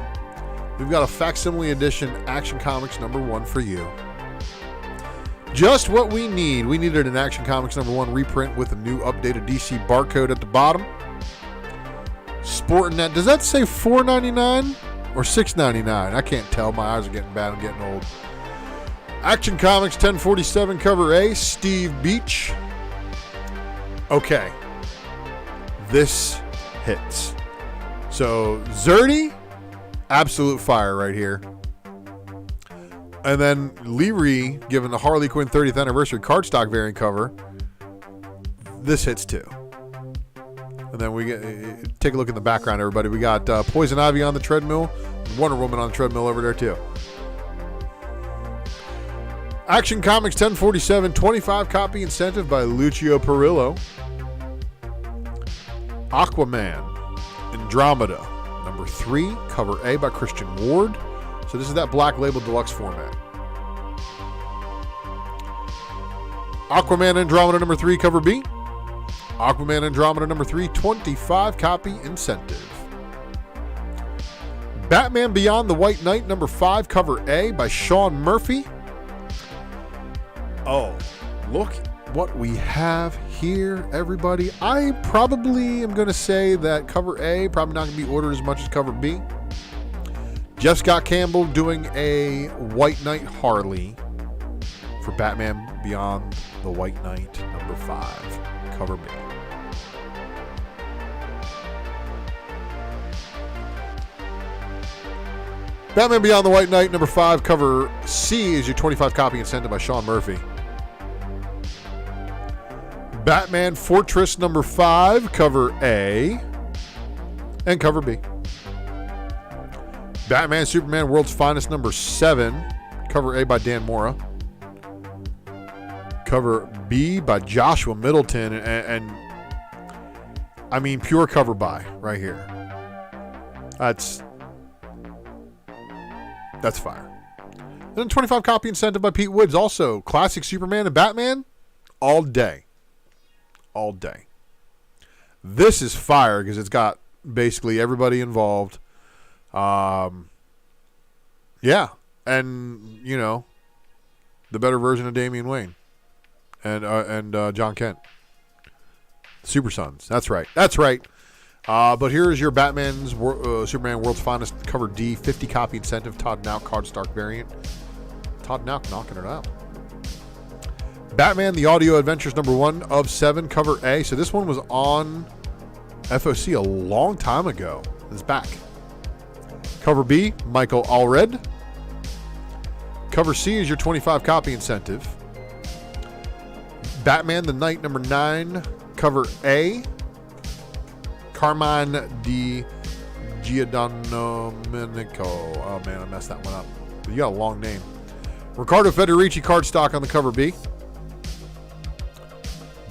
we've got a facsimile edition Action Comics #1 for you. Just what we need. We needed an Action Comics #1 reprint with a new updated DC barcode at the bottom. Sporting that. Does that say $4.99 or $6.99? I can't tell. My eyes are getting bad. I'm getting old. Action Comics 1047 cover A, Steve Beach. Okay. This hits. So, Zerdy, absolute fire right here. And then Leary, given the Harley Quinn 30th anniversary cardstock variant cover, this hits too. And then we get, take a look in the background, everybody. We got Poison Ivy on the treadmill, Wonder Woman on the treadmill over there too. Action Comics 1047 25 copy incentive by Lucio Perillo. Aquaman Andromeda #3 cover A by Christian Ward. So this is that black label deluxe format. Aquaman Andromeda #3 cover B. Aquaman Andromeda #3 25 copy incentive. Batman Beyond the White Knight #5 cover A by Sean Murphy. Oh, look what we have here, everybody. I probably am going to say that cover A probably not going to be ordered as much as cover B. Jeff Scott Campbell doing a White Knight Harley for Batman Beyond the White Knight #5 cover B. Batman Beyond the White Knight #5 cover C is your 25 copy incentive by Sean Murphy. Batman Fortress #5 cover A and cover B. Batman Superman World's Finest #7 cover A by Dan Mora. Cover B by Joshua Middleton, and I mean pure cover by right here. That's fire. Then 25 copy incentive by Pete Woods, also classic Superman and Batman all day. All day. This is fire because it's got basically everybody involved. Yeah, and you know, the better version of Damian Wayne and John Kent, Super Sons. That's right. That's right. But here is your Batman's Superman World's Finest cover D 50 copy incentive Todd Nauck cardstock variant. Todd Nauck knocking it out. Batman The Audio Adventures #1 of 7 cover A. So this one was on FOC a long time ago. It's back. Cover B, Michael Allred. Cover C is your 25 copy incentive. Batman the Knight #9 cover A, Carmine Di Giandomenico. Oh man, I messed that one up. You got a long name. Riccardo Federici cardstock on the cover B.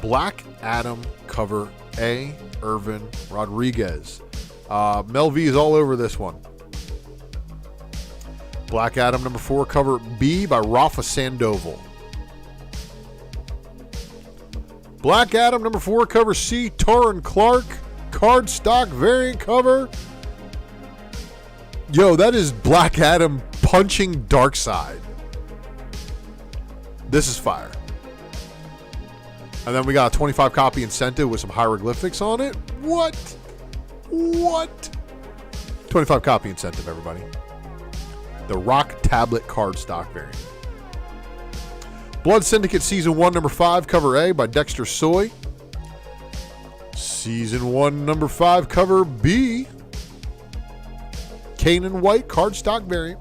Black Adam cover A, Irvin Rodriguez. Mel V is all over this one. Black Adam #4 cover B by Rafa Sandoval. Black Adam #4 cover C, Torrin Clark cardstock variant cover. Yo, that is Black Adam punching Darkseid. This is fire. And then we got a 25 copy incentive with some hieroglyphics on it. What? 25 copy incentive, everybody. The Rock Tablet cardstock variant. Blood Syndicate Season 1 #5 cover A by Dexter Soy. Season 1 #5 cover B, Kanan White cardstock variant.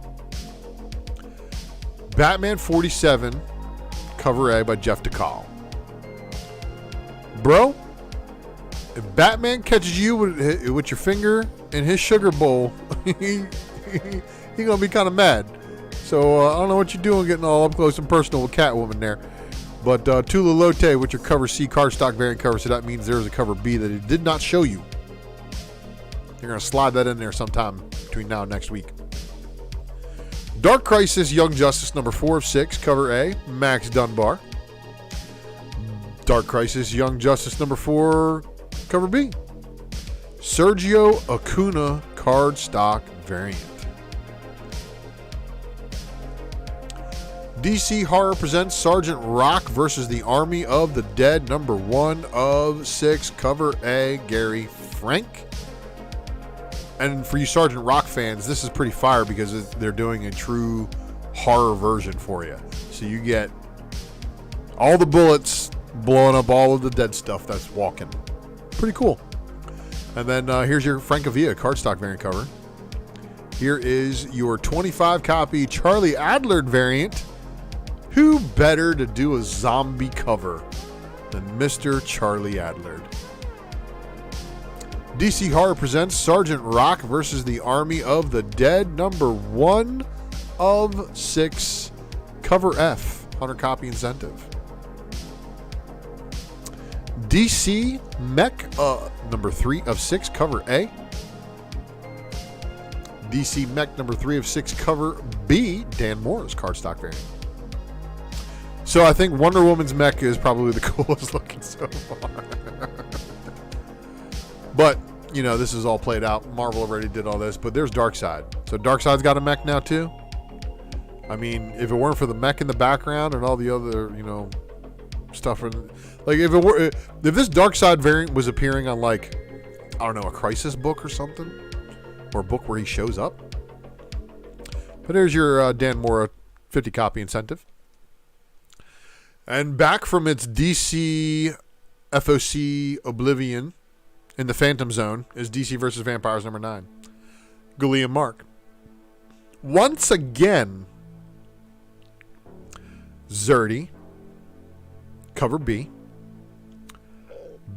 Batman 47 cover A by Jeff DeCall. Bro, if Batman catches you with your finger in his sugar bowl, he's gonna be kind of mad. So I don't know what you're doing getting all up close and personal with Catwoman there. But Tula Lotte with your cover C cardstock variant cover, so that means there's a cover B that it did not show you. You're gonna slide that in there sometime between now and next week. Dark Crisis Young Justice number 4 of 6, cover A, Max Dunbar. Dark Crisis Young Justice number 4, cover B, Sergio Acuna card stock variant. DC Horror presents Sergeant Rock versus the Army of the Dead number 1 of 6, cover A, Gary Frank. And for you Sergeant Rock fans, this is pretty fire because they're doing a true horror version for you. So you get all the bullets blowing up all of the dead stuff that's walking. Pretty cool. And then here's your Francavilla cardstock variant cover. Here is your 25 copy Charlie Adler variant. Who better to do a zombie cover than Mr. Charlie Adler? DC Horror presents Sergeant Rock versus the Army of the Dead number 1 of 6, cover F, 100 copy incentive. DC Mech number 3 of 6, cover A. DC Mech number 3 of 6, cover B, Dan Moore's cardstock variant. So I think Wonder Woman's mech is probably the coolest looking so far. But, you know, this is all played out. Marvel already did all this, but there's Darkseid. So Darkseid's got a mech now too. I mean, if it weren't for the mech in the background and all the other, you know, stuff, like if this Darkseid variant was appearing on, like, I don't know, a Crisis book or something, or a book where he shows up. But here's your Dan Moore 50 copy incentive. And back from its DC FOC Oblivion in the Phantom Zone is DC vs. Vampires number 9. Guerilla Mark. Once again, Zerdy, cover B.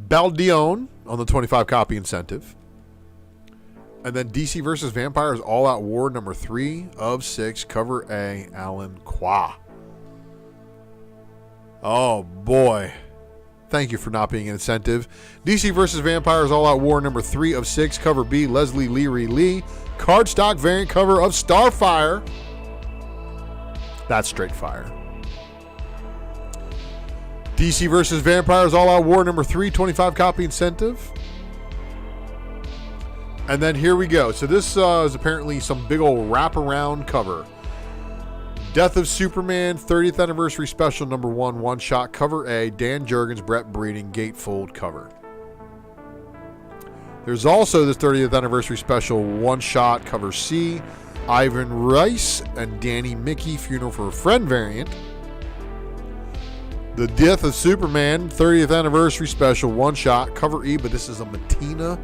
Baldion on the 25 copy incentive. And then DC vs. Vampires All Out War number 3 of 6, cover A, Alan Qua. Oh boy. Thank you for not being an incentive. DC vs. Vampires All Out War number 3 of 6, cover B, Leslie Leary Lee. Cardstock variant cover of Starfire. That's straight fire. DC vs. Vampires All Out War number 3, 25 copy incentive. And then here we go. So this is apparently some big old wraparound cover. Death of Superman 30th Anniversary Special number 1, one-shot, cover A, Dan Jurgens, Brett Breeding, gatefold cover. There's also this 30th Anniversary Special one-shot, cover C, Ivan Rice and Danny Mickey, Funeral for a Friend variant. The Death of Superman 30th Anniversary Special one-shot, cover E, but this is a Matina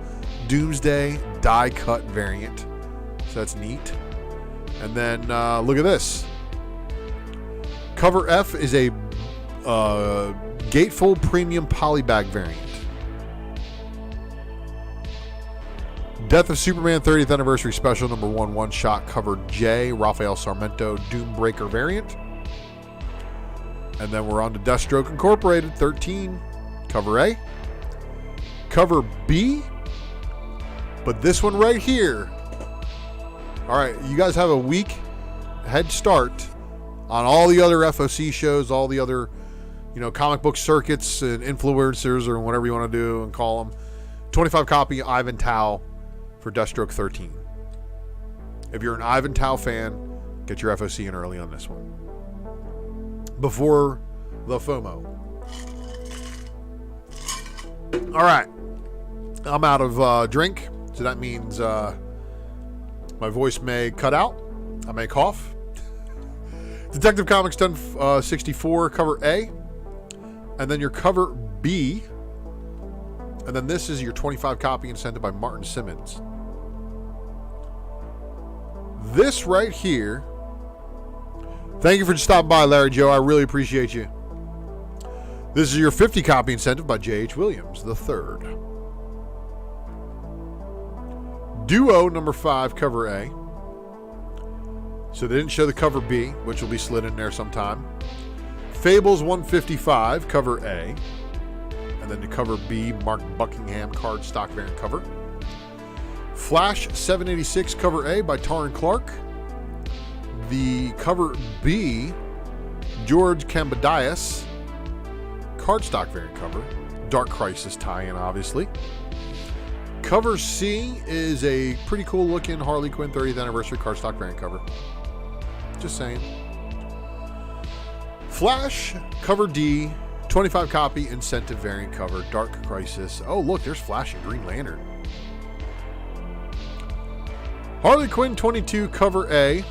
Doomsday die-cut variant. So that's neat. And then look at this. Cover F is a gatefold premium polybag variant. Death of Superman 30th Anniversary Special number 1, one-shot, cover J, Rafael Sarmento Doombreaker variant. And then we're on to Deathstroke Incorporated 13, cover A. Cover B, but this one right here. All right, you guys have a week head start on all the other FOC shows, all the other, you know, comic book circuits and influencers or whatever you want to do and call them. 25 copy Ivan Tao for Deathstroke 13. If you're an Ivan Tao fan, get your FOC in early on this one. Before the FOMO. All right. I'm out of drink, so that means my voice may cut out. I may cough. Detective Comics 1064, cover A. And then your cover B. And then this is your 25 copy incentive by Martin Simmons. This right here. Thank you for stopping by, Larry Joe. I really appreciate you. This is your 50 copy incentive by J.H. Williams III. Duo number 5, cover A. So they didn't show the cover B, which will be slid in there sometime. Fables 155, cover A. And then the cover B, Mark Buckingham cardstock variant cover. Flash 786 cover A by Taran Clark. The cover B, George Kambadias, cardstock variant cover. Dark Crisis tie-in, obviously. Cover C is a pretty cool looking Harley Quinn 30th anniversary cardstock variant cover. Just saying. Flash, cover D, 25 copy incentive variant cover, Dark Crisis. Oh, look, there's Flash and Green Lantern. Harley Quinn 22 cover A.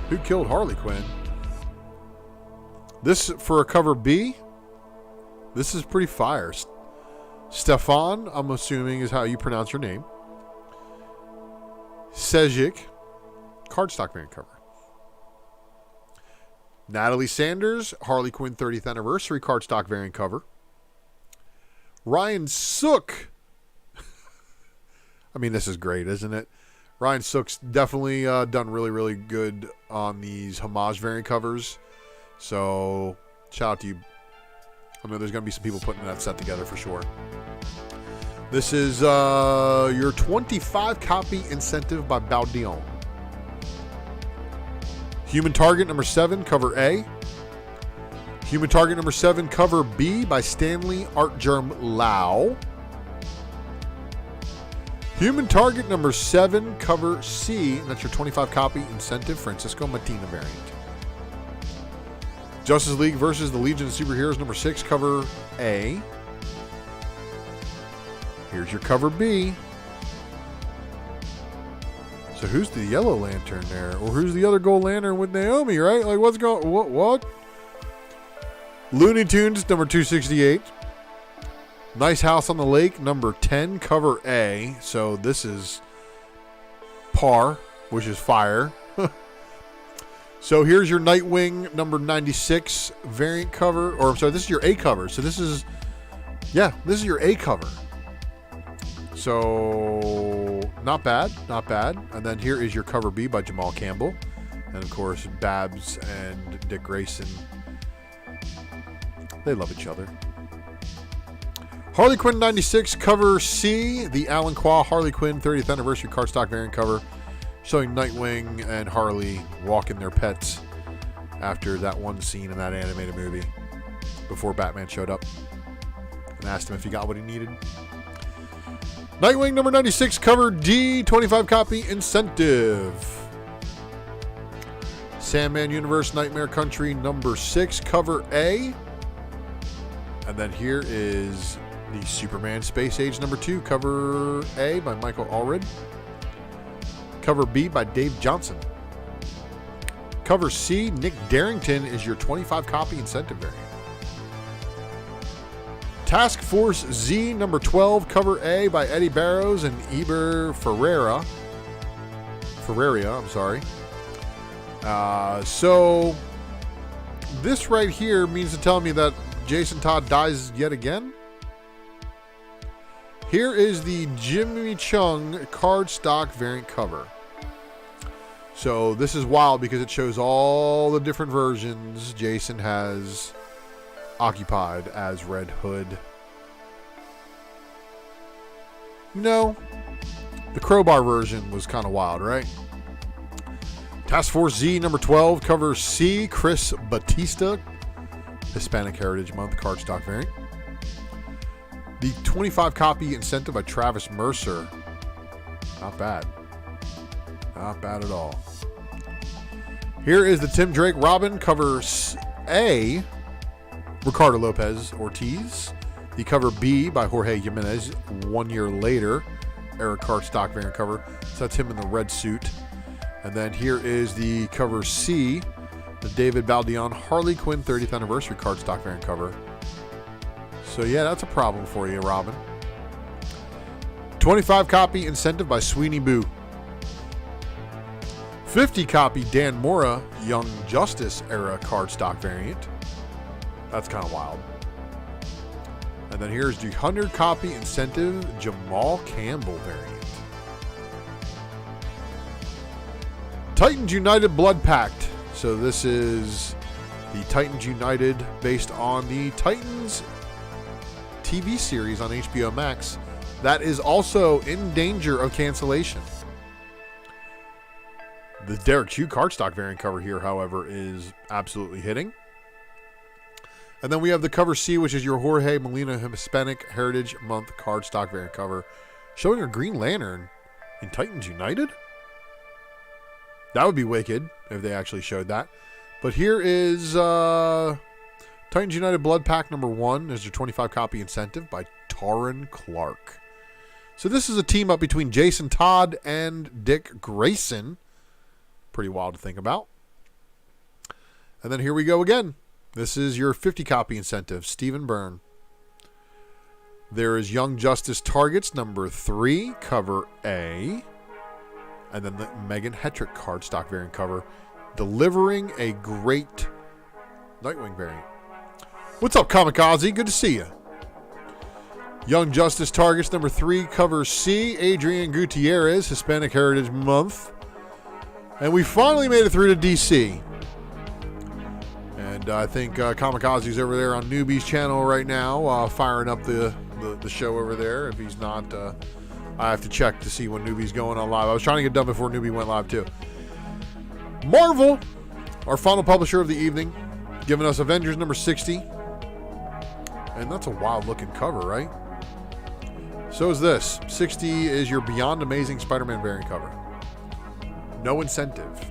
Who killed Harley Quinn? This for a cover B. This is pretty fire. Stefan, I'm assuming is how you pronounce your name. Sejic, cardstock variant cover. Natalie Sanders, Harley Quinn 30th anniversary cardstock variant cover. Ryan Sook. I mean, this is great, isn't it? Ryan Sook's definitely done really, really good on these homage variant covers. So, shout out to you. I know there's going to be some people putting that set together for sure. This is your 25 copy incentive by Baldion. Human Target number 7, cover A. Human Target number 7, cover B by Stanley Artgerm Lau. Human Target number 7, cover C. And that's your 25 copy incentive, Francisco Matina variant. Justice League versus the Legion of Superheroes number 6, cover A. Here's your cover B. So who's the Yellow Lantern there? Or who's the other Gold Lantern with Naomi, right? Like, what's going... What? Looney Tunes, number 268. Nice House on the Lake, number 10, cover A. So this is par, which is fire. So here's your Nightwing, number 96, variant cover. Or, I'm sorry, this is your A cover. So this is... Yeah, this is your A cover. So, not bad, not bad. And then here is your cover B by Jamal Campbell. And of course, Babs and Dick Grayson. They love each other. Harley Quinn 96, cover C. The Alan Qua Harley Quinn 30th anniversary cardstock variant cover. Showing Nightwing and Harley walking their pets after that one scene in that animated movie. Before Batman showed up and asked him if he got what he needed. Nightwing number 96, cover D, 25 copy incentive. Sandman Universe Nightmare Country number 6, cover A. And then here is the Superman Space Age number 2, cover A by Michael Allred. Cover B by Dave Johnson. Cover C, Nick Darrington is your 25 copy incentive variant. Task Force Z number 12, cover A by Eddie Barrows and Eber Ferreira. I'm sorry. So this right here means to tell me that Jason Todd dies yet again. Here is the Jimmy Chung cardstock variant cover. So this is wild because it shows all the different versions Jason has occupied as Red Hood. No, the Crowbar version was kind of wild, right? Task Force Z number 12, cover C, Chris Batista, Hispanic Heritage Month cardstock variant. The 25 copy incentive by Travis Mercer. Not bad. Not bad at all. Here is the Tim Drake Robin, cover A, Ricardo Lopez Ortiz. The cover B by Jorge Jimenez, 1 year later, era cardstock variant cover. So that's him in the red suit. And then here is the cover C, the David Baldion Harley Quinn 30th anniversary cardstock variant cover. So yeah, that's a problem for you, Robin. 25 copy incentive by Sweeney Boo. 50 copy Dan Mora Young Justice era cardstock variant. That's kind of wild. And then here's the 100 copy incentive Jamal Campbell variant. Titans United Blood Pact. So this is the Titans United based on the Titans TV series on HBO Max that is also in danger of cancellation. The Derek Chew cardstock variant cover here, however, is absolutely hitting. And then we have the cover C, which is your Jorge Molina Hispanic Heritage Month cardstock variant cover, showing a Green Lantern in Titans United. That would be wicked if they actually showed that. But here is Titans United Blood Pack number 1. There's your 25 copy incentive by Taryn Clark. So this is a team up between Jason Todd and Dick Grayson. Pretty wild to think about. And then here we go again. This is your 50 copy incentive, Stephen Byrne. There is Young Justice Targets number 3, cover A. And then the Megan Hetrick cardstock variant cover, delivering a great Nightwing variant. What's up, Kamikaze? Good to see you. Young Justice Targets number 3, cover C, Adrian Gutierrez, Hispanic Heritage Month. And we finally made it through to DC. And I think Kamikaze's over there on Newbie's channel right now, firing up the show over there. If he's not, I have to check to see when Newbie's going on live. I was trying to get done before Newbie went live too. Marvel, our final publisher of the evening, giving us Avengers number 60. And that's a wild looking cover, right? So is this. 60 is your Beyond Amazing Spider-Man variant cover. No incentive.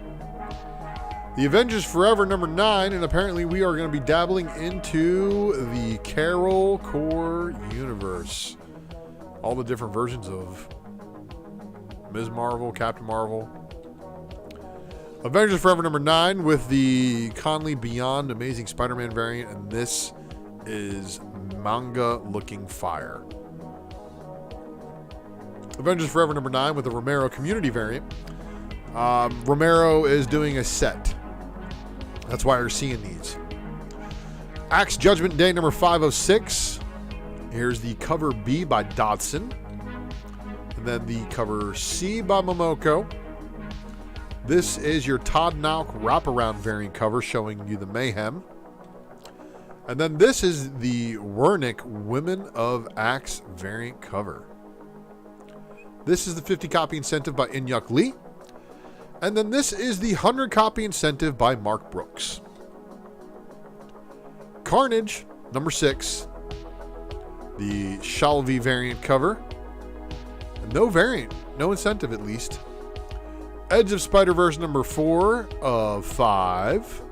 The Avengers Forever number 9, and apparently we are going to be dabbling into the Carol Core universe. All the different versions of Ms. Marvel, Captain Marvel. Avengers Forever number 9 with the Conley Beyond Amazing Spider-Man variant, and this is manga looking fire. Avengers Forever number 9 with the Romero Community variant. Romero is doing a set. That's why you're seeing these. Axe Judgment Day number 506. Here's the cover B by Dodson. And then the cover C by Momoko. This is your Todd Nauk wraparound variant cover showing you the Mayhem. And then this is the Wernick Women of Axe variant cover. This is the 50 copy incentive by Inyuk Lee. And then this is the 100 copy incentive by Mark Brooks. Carnage, number 6. The Shalvi variant cover. No variant, no incentive at least. Edge of Spider-Verse number 4 of 5.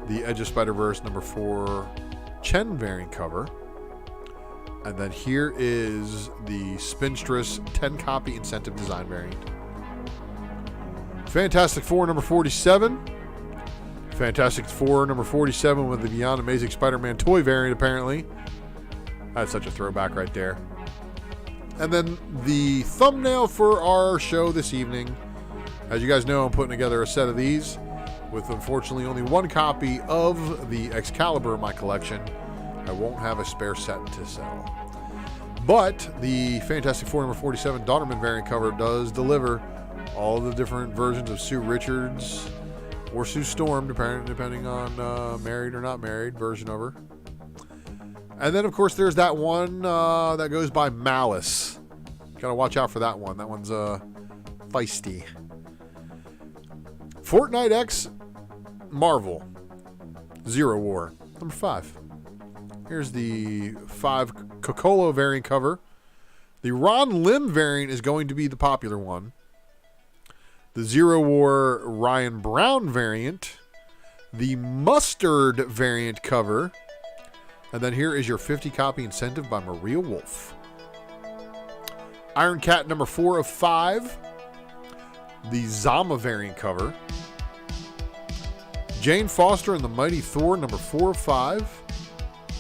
The Edge of Spider-Verse number 4 Chen variant cover. And then here is the Spinstress 10 copy incentive design variant. Fantastic Four number 47. Fantastic Four number 47 with the Beyond Amazing Spider-Man toy variant, apparently. That's such a throwback right there. And then the thumbnail for our show this evening. As you guys know, I'm putting together a set of these with unfortunately only one copy of the Excalibur in my collection. I won't have a spare set to sell. But the Fantastic Four number 47 Donnerman variant cover does deliver all the different versions of Sue Richards or Sue Storm, depending on married or not married version of her. And then, of course, there's that one that goes by Malice. Got to watch out for that one. That one's feisty. Fortnite X Marvel Zero War number 5. Here's the 5 Cocolo variant cover. The Ron Lim variant is going to be the popular one. The Zero War Ryan Brown variant. The Mustard variant cover. And then here is your 50 copy incentive by Maria Wolf. Iron Cat number 4 of 5. The Zama variant cover. Jane Foster and the Mighty Thor number 4 of 5.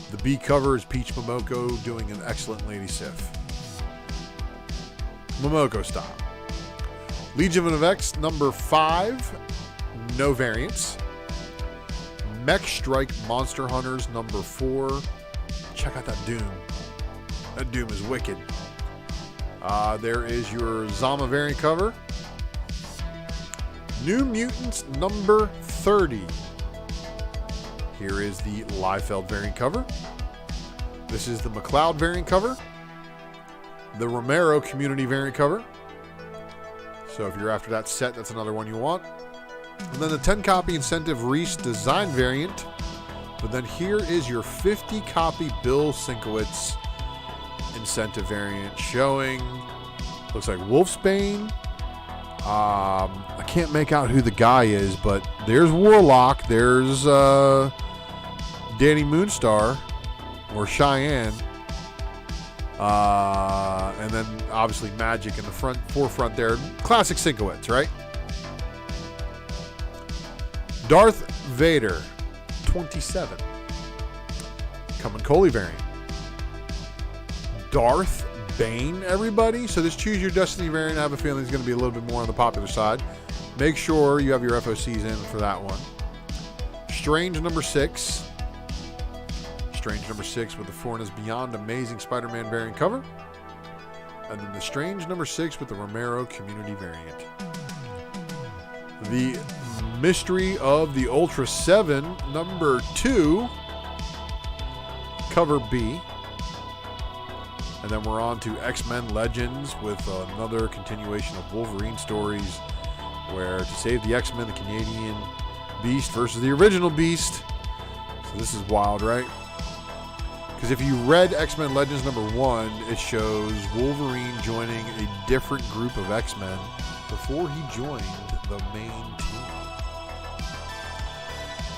The B cover is Peach Momoko doing an excellent Lady Sif. Momoko style. Legion of X number 5. No variants. Mech Strike Monster Hunters number 4. Check out that Doom. That Doom is wicked. There is your Zama variant cover. New Mutants number 30. Here is the Liefeld variant cover. This is the McLeod variant cover. The Romero community variant cover. So if you're after that set, that's another one you want. And then the 10 copy incentive Reese design variant. But then here is your 50 copy Bill Sienkiewicz incentive variant showing, looks like Wolfsbane. I can't make out who the guy is, but there's Warlock, there's Danny Moonstar or Cheyenne, and then obviously Magic in the forefront there. Classic Sienkiewicz, right? Darth Vader 27 Coming Coley variant. Darth Bane, everybody. So this Choose Your Destiny variant, I have a feeling is going to be a little bit more on the popular side. Make sure you have your FOCs in for that one. Strange number 6. Strange number 6 with the Foreigner's Beyond Amazing Spider-Man variant cover. And then the Strange number 6 with the Romero community variant. The Mystery of the Ultra 7 number 2 cover B. And then we're on to X-Men Legends with another continuation of Wolverine stories where to save the X-Men, the Canadian Beast versus the original Beast. So this is wild, right? Because if you read X-Men Legends number 1, it shows Wolverine joining a different group of X-Men before he joined the main team.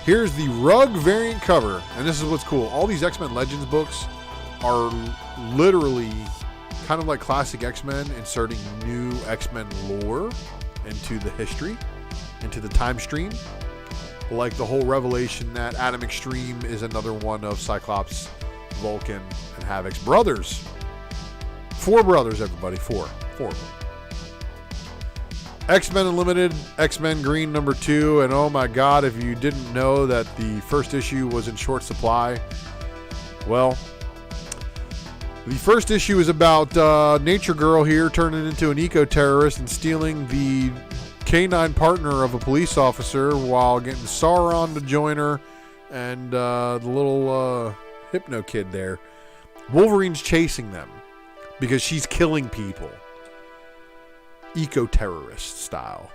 Here's the Rug variant cover, and this is what's cool. All these X-Men Legends books are literally kind of like classic X-Men, inserting new X-Men lore into the history, into the time stream. Like the whole revelation that Adam Extreme is another one of Cyclops, Vulcan, and Havoc's brothers. 4 brothers, everybody. 4. X-Men Unlimited, X-Men Green number 2, and oh my god, if you didn't know that the first issue was in short supply, well, the first issue is about Nature Girl here turning into an eco-terrorist and stealing the canine partner of a police officer while getting Sauron to join her and the little Hypno Kid there. Wolverine's chasing them because she's killing people. Eco-terrorist style.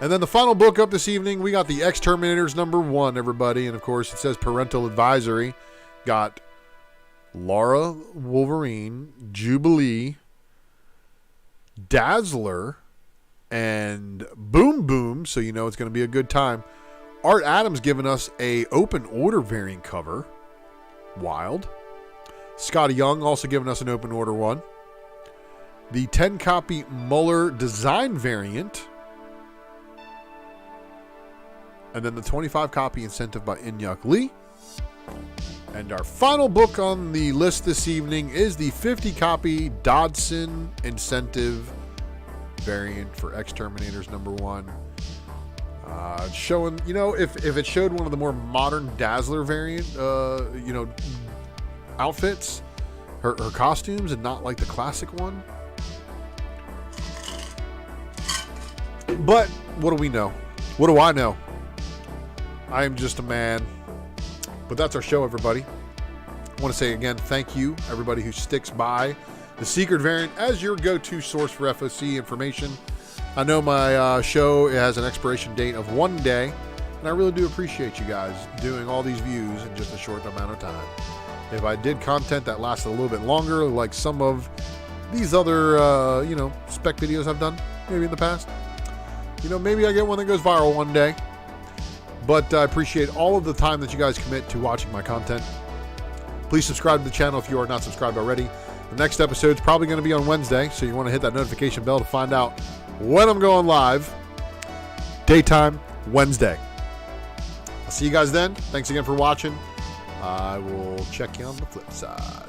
And then the final book up this evening, we got the X-Terminators number 1, everybody. And of course, it says parental advisory. Got Laura Wolverine, Jubilee, Dazzler, and Boom Boom, so you know it's going to be a good time. Art Adams giving us a open order variant cover. Wild. Scotty Young also giving us an open order one. The 10 copy Muller design variant. And then the 25 copy incentive by Inyuk Lee. And our final book on the list this evening is the 50 copy Dodson incentive variant for X-Terminators number 1. Showing, you know, if it showed one of the more modern Dazzler variant, outfits, her costumes, and not like the classic one. But what do we know? What do I know? I am just a man. But that's our show, everybody. I want to say again, thank you, everybody who sticks by the secret variant as your go-to source for FOC information. I know my show has an expiration date of 1 day, and I really do appreciate you guys doing all these views in just a short amount of time. If I did content that lasted a little bit longer, like some of these other, spec videos I've done, maybe in the past, maybe I get one that goes viral one day. But I appreciate all of the time that you guys commit to watching my content. Please subscribe to the channel if you are not subscribed already. The next episode is probably going to be on Wednesday, so you want to hit that notification bell to find out when I'm going live. Daytime, Wednesday. I'll see you guys then. Thanks again for watching. I will check you on the flip side.